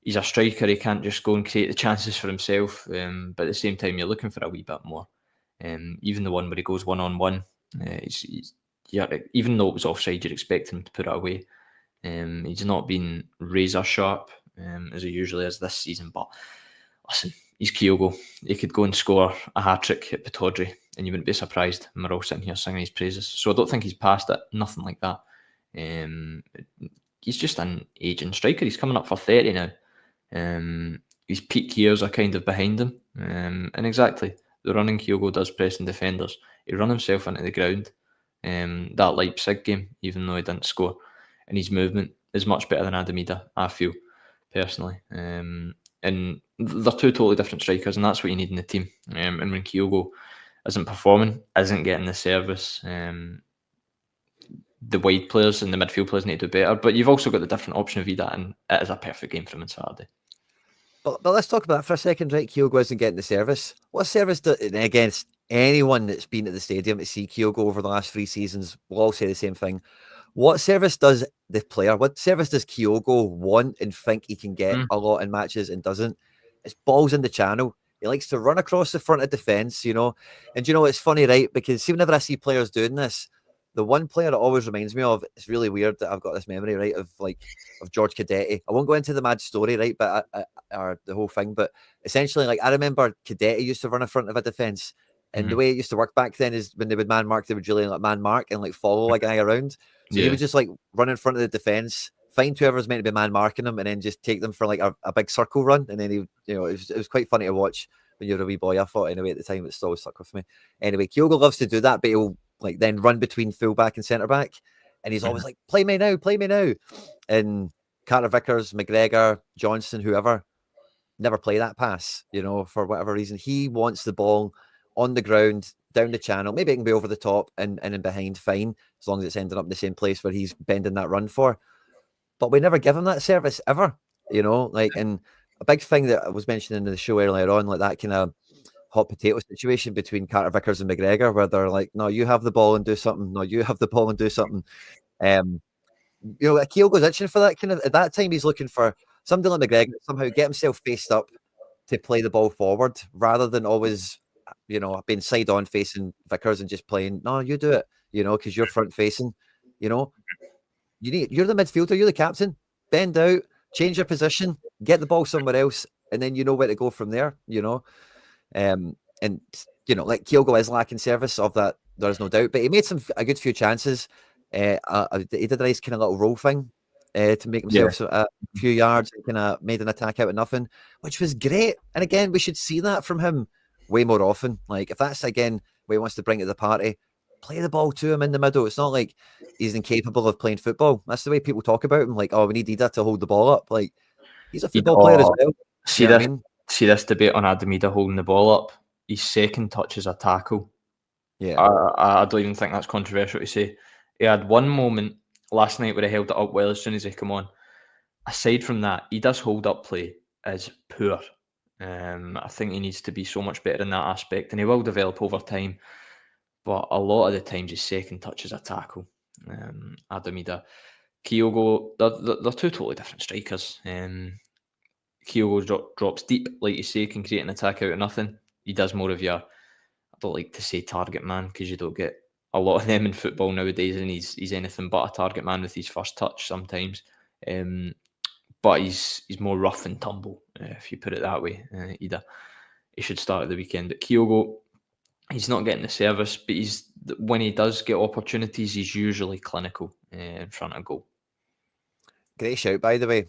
he's a striker. He can't just go and create the chances for himself. But at the same time, you're looking for a wee bit more. Even the one where he goes 1-on-1, even though it was offside, you'd expect him to put it away. He's not been razor sharp as he usually is this season. But listen, he's Kyogo. He could go and score a hat-trick at Pittodrie, and you wouldn't be surprised. And we're all sitting here singing his praises. So I don't think he's past it. Nothing like that. He's just an aging striker. He's coming up for 30 now. His peak years are kind of behind him. And exactly, the running Kyogo does pressing defenders. He run himself into the ground. That Leipzig game, even though he didn't score. And his movement is much better than Adam Idah, I feel, personally. And they're two totally different strikers, and that's what you need in the team. And when Kyogo isn't performing, isn't getting the service, the wide players and the midfield players need to do better. But you've also got the different option of Idah, and it is a perfect game for him on Saturday. But let's talk about that for a second, right? Kyogo isn't getting the service. What service against anyone that's been at the stadium to see Kyogo over the last 3 seasons will all say the same thing. What service does the player, what service does Kyogo want and think he can get a lot in matches and doesn't? It's balls in the channel. He likes to run across the front of defence, And it's funny, right? Because see, whenever I see players doing this, the one player it always reminds me of, it's really weird that I've got this memory, right, of George Cadetti. I won't go into the mad story, right, but or the whole thing, but essentially, like, I remember Cadetti used to run in front of a defence, and the way it used to work back then is when they would man mark, they would really like man mark and like follow a guy around. So he would just like run in front of the defence, find whoever's meant to be man marking him, and then just take them for like a big circle run. And then he, it was quite funny to watch when you were a wee boy. I thought anyway at the time, it still stuck with me. Anyway, Kyogo loves to do that, but he'll like then run between fullback and centre back, and he's always like, play me now. And Carter Vickers, McGregor, Johnson, whoever, never play that pass, for whatever reason. He wants the ball on the ground, down the channel. Maybe it can be over the top and in behind, fine, as long as it's ending up in the same place where he's bending that run for. But we never give him that service ever, and a big thing that I was mentioning in the show earlier on, like that kind of hot potato situation between Carter Vickers and McGregor, where they're like, no, you have the ball and do something. No, you have the ball and do something. Kyogo's itching for that kind of, at that time, he's looking for somebody like McGregor somehow get himself faced up to play the ball forward rather than always, being side on facing Vickers and just playing, no, you do it, because you're front facing, you're the midfielder, you're the captain, bend out, change your position, get the ball somewhere else, and then you know where to go from there, and like Kyogo is lacking service of that, there's no doubt, but he made a good few chances. He did a nice kind of little roll thing to make himself a few yards and kind of made an attack out of nothing, which was great. And again, we should see that from him way more often. Like if that's again what he wants to bring to the party, play the ball to him in the middle. It's not like he's incapable of playing football. That's the way people talk about him. Like, oh, we need Ida to hold the ball up. Like, he's a football player as well. See this? I mean? See this debate on Adam Ida holding the ball up. His second touch is a tackle. Yeah, I don't even think that's controversial to say. He had one moment last night where he held it up well as soon as he come on. Aside from that, Ida's hold up play is poor. I think he needs to be so much better in that aspect, and he will develop over time. But a lot of the times his second touch is a tackle. Adam Ida. Kyogo, they're two totally different strikers. Kyogo drops deep, like you say, can create an attack out of nothing. He does more of your, I don't like to say target man, because you don't get a lot of them in football nowadays, and he's anything but a target man with his first touch sometimes. But he's more rough and tumble, if you put it that way. Ida, he should start at the weekend. But Kyogo, he's not getting the service, but when he does get opportunities, he's usually clinical in front of goal. Great shout, by the way.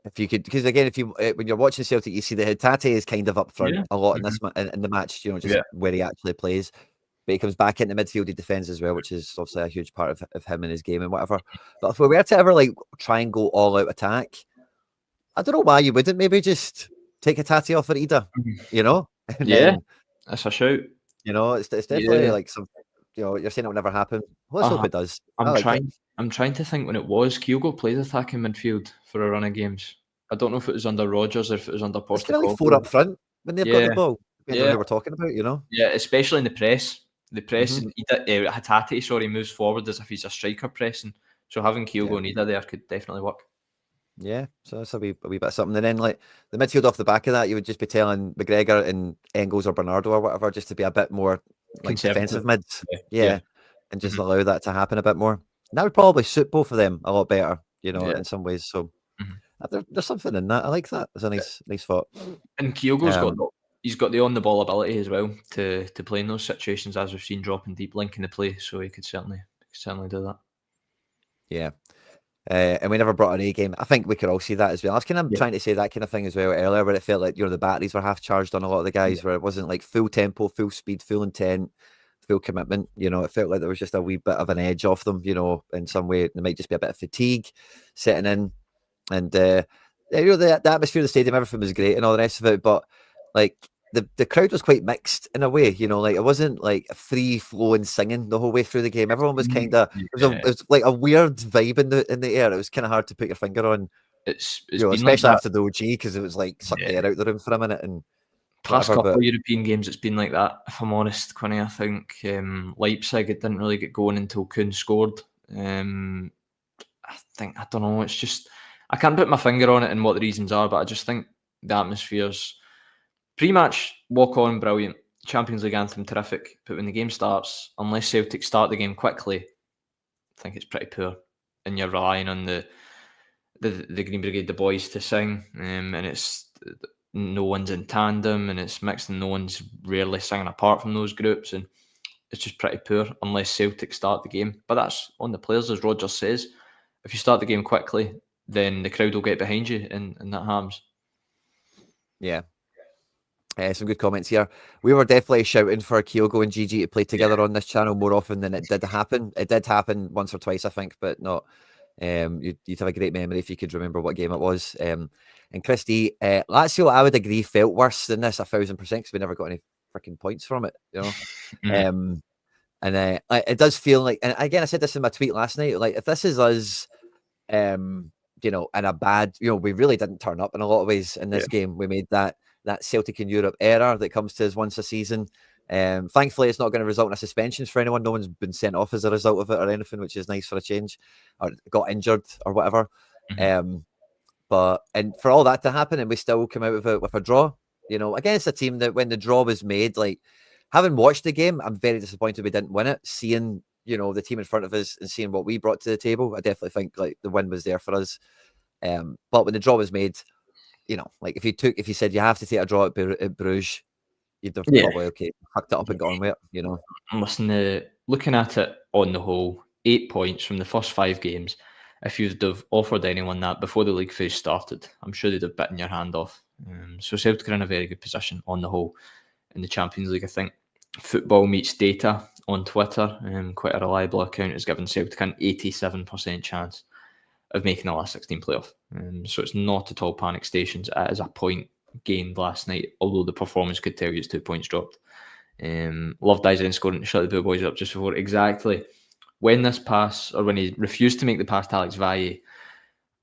If you could, because again, when you're watching Celtic, you see that Tate is kind of up front a lot in this in the match. Just where he actually plays. But he comes back into midfield, he defends as well, which is obviously a huge part of him and his game and whatever. But if we were to ever like try and go all out attack, I don't know why you wouldn't maybe just take a Tate off for Ida, And then, that's a shout. It's definitely like some, you're saying it will never happen. Well, let's hope it does. I'm trying to think when it was. Kyogo played attacking midfield for a run of games. I don't know if it was under Rodgers or if it was under Postecoglou. It's kind of like 4 up front when they've got the ball. Depends on who we're talking about, Yeah, especially in the press. The press, Hatate, moves forward as if he's a striker pressing. So having Kyogo and Ida there could definitely work. Yeah, so that's a wee bit of something. And then like the midfield off the back of that, you would just be telling McGregor and Engels or Bernardo or whatever just to be a bit more like defensive mids. Yeah. And just allow that to happen a bit more. And that would probably suit both of them a lot better, in some ways. So there's something in that. I like that. It's a nice thought. And Kyogo's he's got the on the ball ability as well to play in those situations, as we've seen, dropping deep, linking the play. So he could certainly do that. Yeah. And we never brought an A game. I think we could all see that as well. I was kind of trying to say that kind of thing as well earlier, where it felt like the batteries were half charged on a lot of the guys, where it wasn't like full tempo, full speed, full intent, full commitment. It felt like there was just a wee bit of an edge off them. In some way there might just be a bit of fatigue setting in, and the atmosphere of the stadium, everything was great and all the rest of it, but like the crowd was quite mixed in a way. Like it wasn't like free flowing singing the whole way through the game. Everyone was kind of it was like a weird vibe in the air. It was kind of hard to put your finger on. It's especially like after the OG, because it was like sucked the air out the room for a minute. And past couple of European games, it's been like that. If I'm honest, Quinny, I think Leipzig, it didn't really get going until Kuhn scored. I don't know. It's just I can't put my finger on it and what the reasons are, but I just think the atmosphere's pre-match walk on brilliant, Champions League anthem terrific, but when the game starts, unless Celtic start the game quickly, I think it's pretty poor, and you're relying on the Green Brigade, the boys, to sing, and it's no one's in tandem, and it's mixed, and no one's rarely singing apart from those groups, and it's just pretty poor unless Celtic start the game. But that's on the players, as Rodgers says. If you start the game quickly, then the crowd will get behind you, and that harms. Yeah. Some good comments here. We were definitely shouting for Kyogo and Gigi to play together on this channel more often than it did happen. It did happen once or twice, I think, but not. You'd have a great memory if you could remember what game it was. And Christy, Lazio, I would agree, felt worse than this 1,000%, because we never got any freaking points from it. And it does feel like, and again, I said this in my tweet last night, like if this is us, in a bad, we really didn't turn up in a lot of ways in this game. We made that Celtic in Europe error that comes to us once a season. Thankfully, it's not going to result in a suspensions for anyone. No one's been sent off as a result of it or anything, which is nice for a change, or got injured or whatever. But for all that to happen, and we still come out with a draw, against a team that when the draw was made, like having watched the game, I'm very disappointed we didn't win it. Seeing the team in front of us and seeing what we brought to the table, I definitely think like the win was there for us. But when the draw was made, like if you said you have to take a draw at Bruges, you'd have probably hucked it up and gone with it, Listen, looking at it on the whole, 8 points from the first 5 games. If you'd have offered anyone that before the league phase started, I'm sure they'd have bitten your hand off. So Celtic are in a very good position on the whole in the Champions League. I think football meets data on Twitter, quite a reliable account, has given Celtic an 87% chance of making the last 16 playoff. So it's not at all panic stations. It is a point gained last night, although the performance could tell you it's 2 points dropped. Love Dyson scoring to shut the boys up just before. Exactly. When this pass, or when he refused to make the pass to Alex Valle,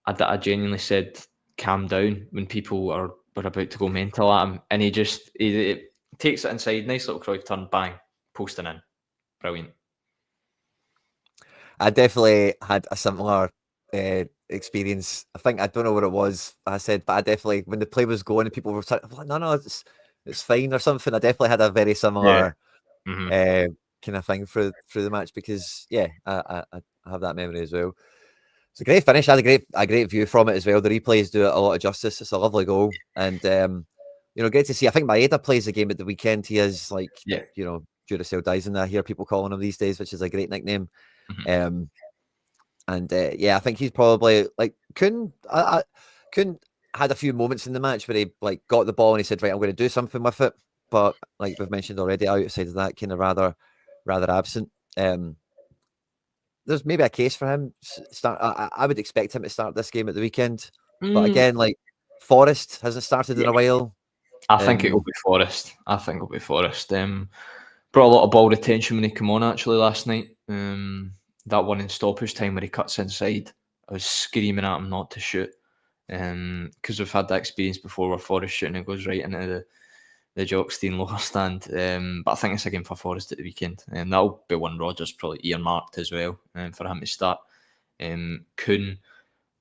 I genuinely said, calm down, when people were about to go mental at him. And he takes it inside, nice little Cruyff turn, bang, posting in. Brilliant. I definitely had a similar experience. I don't know what it was I said, but I definitely, when the play was going and people were like, no, it's fine or something. I definitely had a very similar kind of thing through the match, because I have that memory as well. It's a great finish. I had a great view from it as well. The replays do it a lot of justice. It's a lovely goal, and great to see. I think Maeda plays the game at the weekend. He is Duracell Dyson, I hear people calling him these days, which is a great nickname. I think he's probably like Kun had a few moments in the match where he got the ball and he said, right, I'm going to do something with it. But like we've mentioned already, outside of that, kind of rather absent. There's maybe a case for him. I would expect him to start this game at the weekend. But again, Forrest hasn't started in a while. I think it'll be Forrest. Brought a lot of ball retention when he came on actually last night. That one in stoppage time where he cuts inside, I was screaming at him not to shoot. Because we've had that experience before where Forrest shooting and it goes right into the Jockstein lower stand. But I think it's a game for Forrest at the weekend. And that'll be one Rodgers probably earmarked as well for him to start. Kun,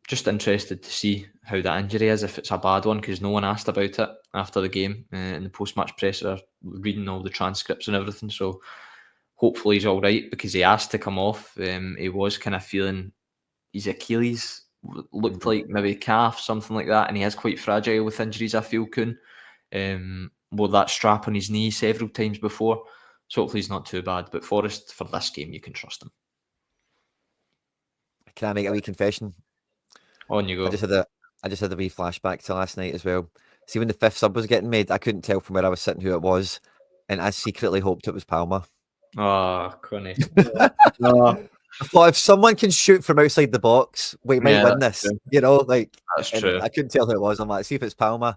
just interested to see how that injury is, if it's a bad one, because no one asked about it after the game in the post-match presser, reading all the transcripts and everything. So hopefully he's all right, because he asked to come off. He was kind of feeling his Achilles looked like maybe calf, something like that, and he is quite fragile with injuries, I feel, Kun. With that strap on his knee several times before. So hopefully he's not too bad. But Forrest, for this game, you can trust him. Can I make a wee confession? On you go. I just had a wee flashback to last night as well. See, when the fifth sub was getting made, I couldn't tell from where I was sitting who it was, and I secretly hoped it was Palmer. Oh, Quinny. I thought, if someone can shoot from outside the box, we might win this. True. That's true. I couldn't tell who it was. I'm like, see if it's Palmer.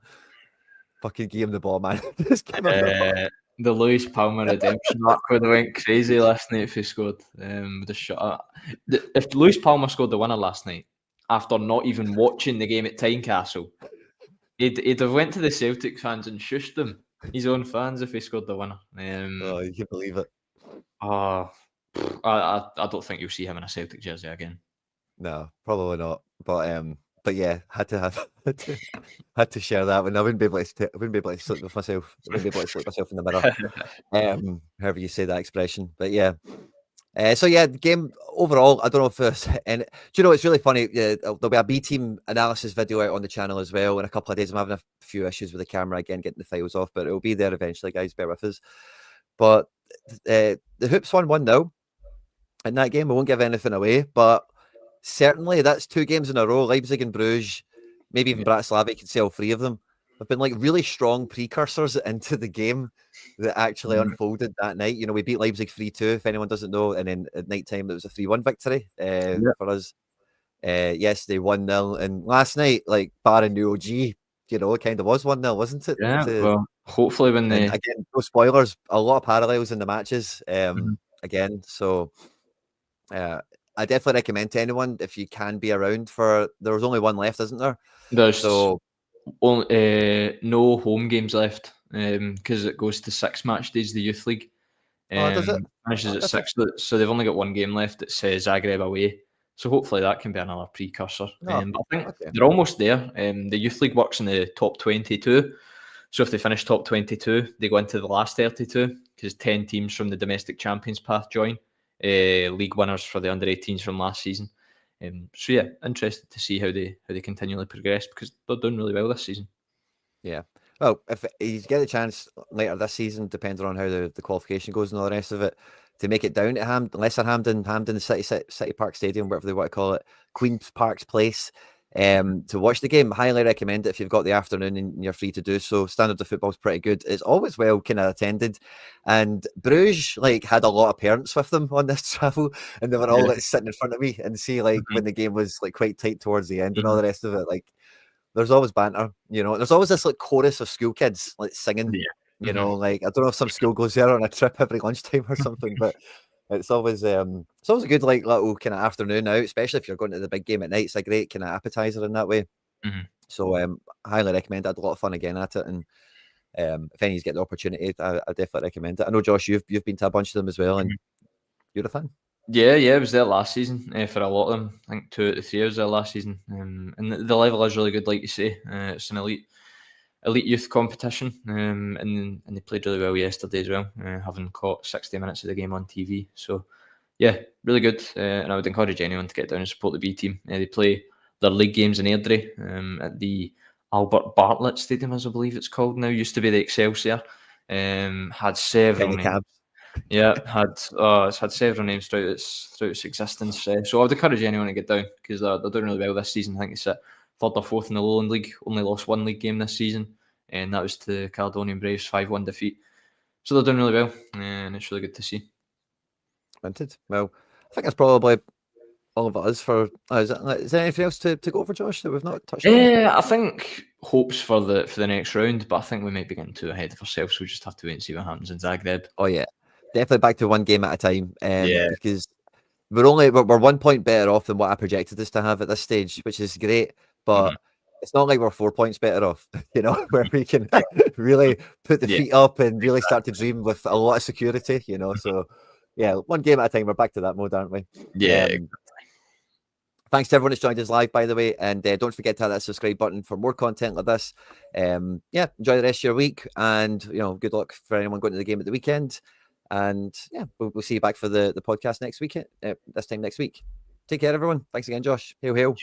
Fucking give him the ball, man. The Lewis Palmer redemption arc would have went crazy last night if he scored the shot. If Lewis Palmer scored the winner last night, after not even watching the game at Tynecastle, he'd have went to the Celtic fans and shushed them, his own fans, if he scored the winner. You can't believe it. I don't think you'll see him in a Celtic jersey again. No, probably not. But yeah, had to share that one. I wouldn't be able to sleep with myself. I wouldn't be able to sleep myself in the mirror. However you say that expression. But yeah. The game overall, I don't know if there's any. Do you know, it's really funny. There'll be a B team analysis video out on the channel as well in a couple of days. I'm having a few issues with the camera again, getting the files off, but it'll be there eventually, guys. Bear with us. But the Hoops won 1-0 in that game. We won't give anything away, but certainly that's 2 games in a row. Leipzig and Bruges, maybe even Bratislava could sell 3 of them. Have been really strong precursors into the game that actually unfolded that night. We beat Leipzig 3-2, if anyone doesn't know, and then at night time it was a 3-1 victory for us. Yesterday 1-0, and last night, barring the OG, it kind of was 1-0, wasn't it? Yeah. Well, hopefully when they again, no spoilers, a lot of parallels in the matches. Again, so I definitely recommend to anyone, if you can be around there was only one left, isn't there? There's no home games left because it goes to 6 match days, the Youth League. Does it? Finishes at 6, so they've only got 1 game left. It says Zagreb away. So hopefully that can be another precursor. But I think they're almost there. The Youth League works in the top 22. So if they finish top 22, they go into the last 32 because 10 teams from the domestic champions path join. League winners for the under-18s from last season. Interested to see how they continually progress, because they're doing really well this season. Yeah. Well, if you get a chance later this season, depending on how the qualification goes and all the rest of it, to make it down to Lesser Hampden City Park Stadium, whatever they want to call it, Queen's Park's Place, to watch the game. Highly recommend it if you've got the afternoon and you're free to do so. Standard of football's pretty good. It's always well kind of attended, and Bruges like had a lot of parents with them on this travel, and they were all like sitting in front of me and see like when the game was like quite tight towards the end and all the rest of it. Like there's always banter, you know. There's always this like chorus of school kids like singing. You know, like I don't know if some school goes there on a trip every lunchtime or something, but it's always a good like little kind of afternoon out, especially if you're going to the big game at night. It's a great kind of appetizer in that way. So highly recommend it. I had a lot of fun again at it, and if any of you get the opportunity, I definitely recommend it. I know Josh, you've been to a bunch of them as well, and you're a fan. Yeah, I was there last season for a lot of them. I think 2 out of 3 I was there last season, and the level is really good, like you say. It's an elite youth competition, and they played really well yesterday as well, having caught 60 minutes of the game on TV. So yeah, really good, and I would encourage anyone to get down and support the B team. They play their league games in Airdrie at the Albert Bartlett Stadium, as I believe it's called now. Used to be the Excelsior. Had several names. Yeah, it's had several names throughout its existence. So I would encourage anyone to get down because they're doing really well this season. I think it's at 3rd or 4th in the Lowland League. Only lost 1 league game this season, and that was to Caledonian Braves 5-1 defeat. So they're doing really well, and it's really good to see. Minted. Well, I think that's probably all of us for. Is there anything else to go for, Josh, that we've not touched on? Yeah, I think hopes for the next round, but I think we might be getting too ahead of ourselves. So we just have to wait and see what happens in Zagreb. Oh yeah, definitely back to one game at a time. Because we're 1 point better off than what I projected us to have at this stage, which is great. But it's not like we're 4 points better off, you know, where we can really put the feet up and really start to dream with a lot of security, you know. So yeah, one game at a time. We're back to that mode, aren't we? Yeah. Thanks to everyone that's joined us live, by the way, and don't forget to hit that subscribe button for more content like this. Yeah, enjoy the rest of your week, and you know, good luck for anyone going to the game at the weekend. And yeah, we'll see you back for the podcast next week. This time next week. Take care, everyone. Thanks again, Josh. Hail, hail.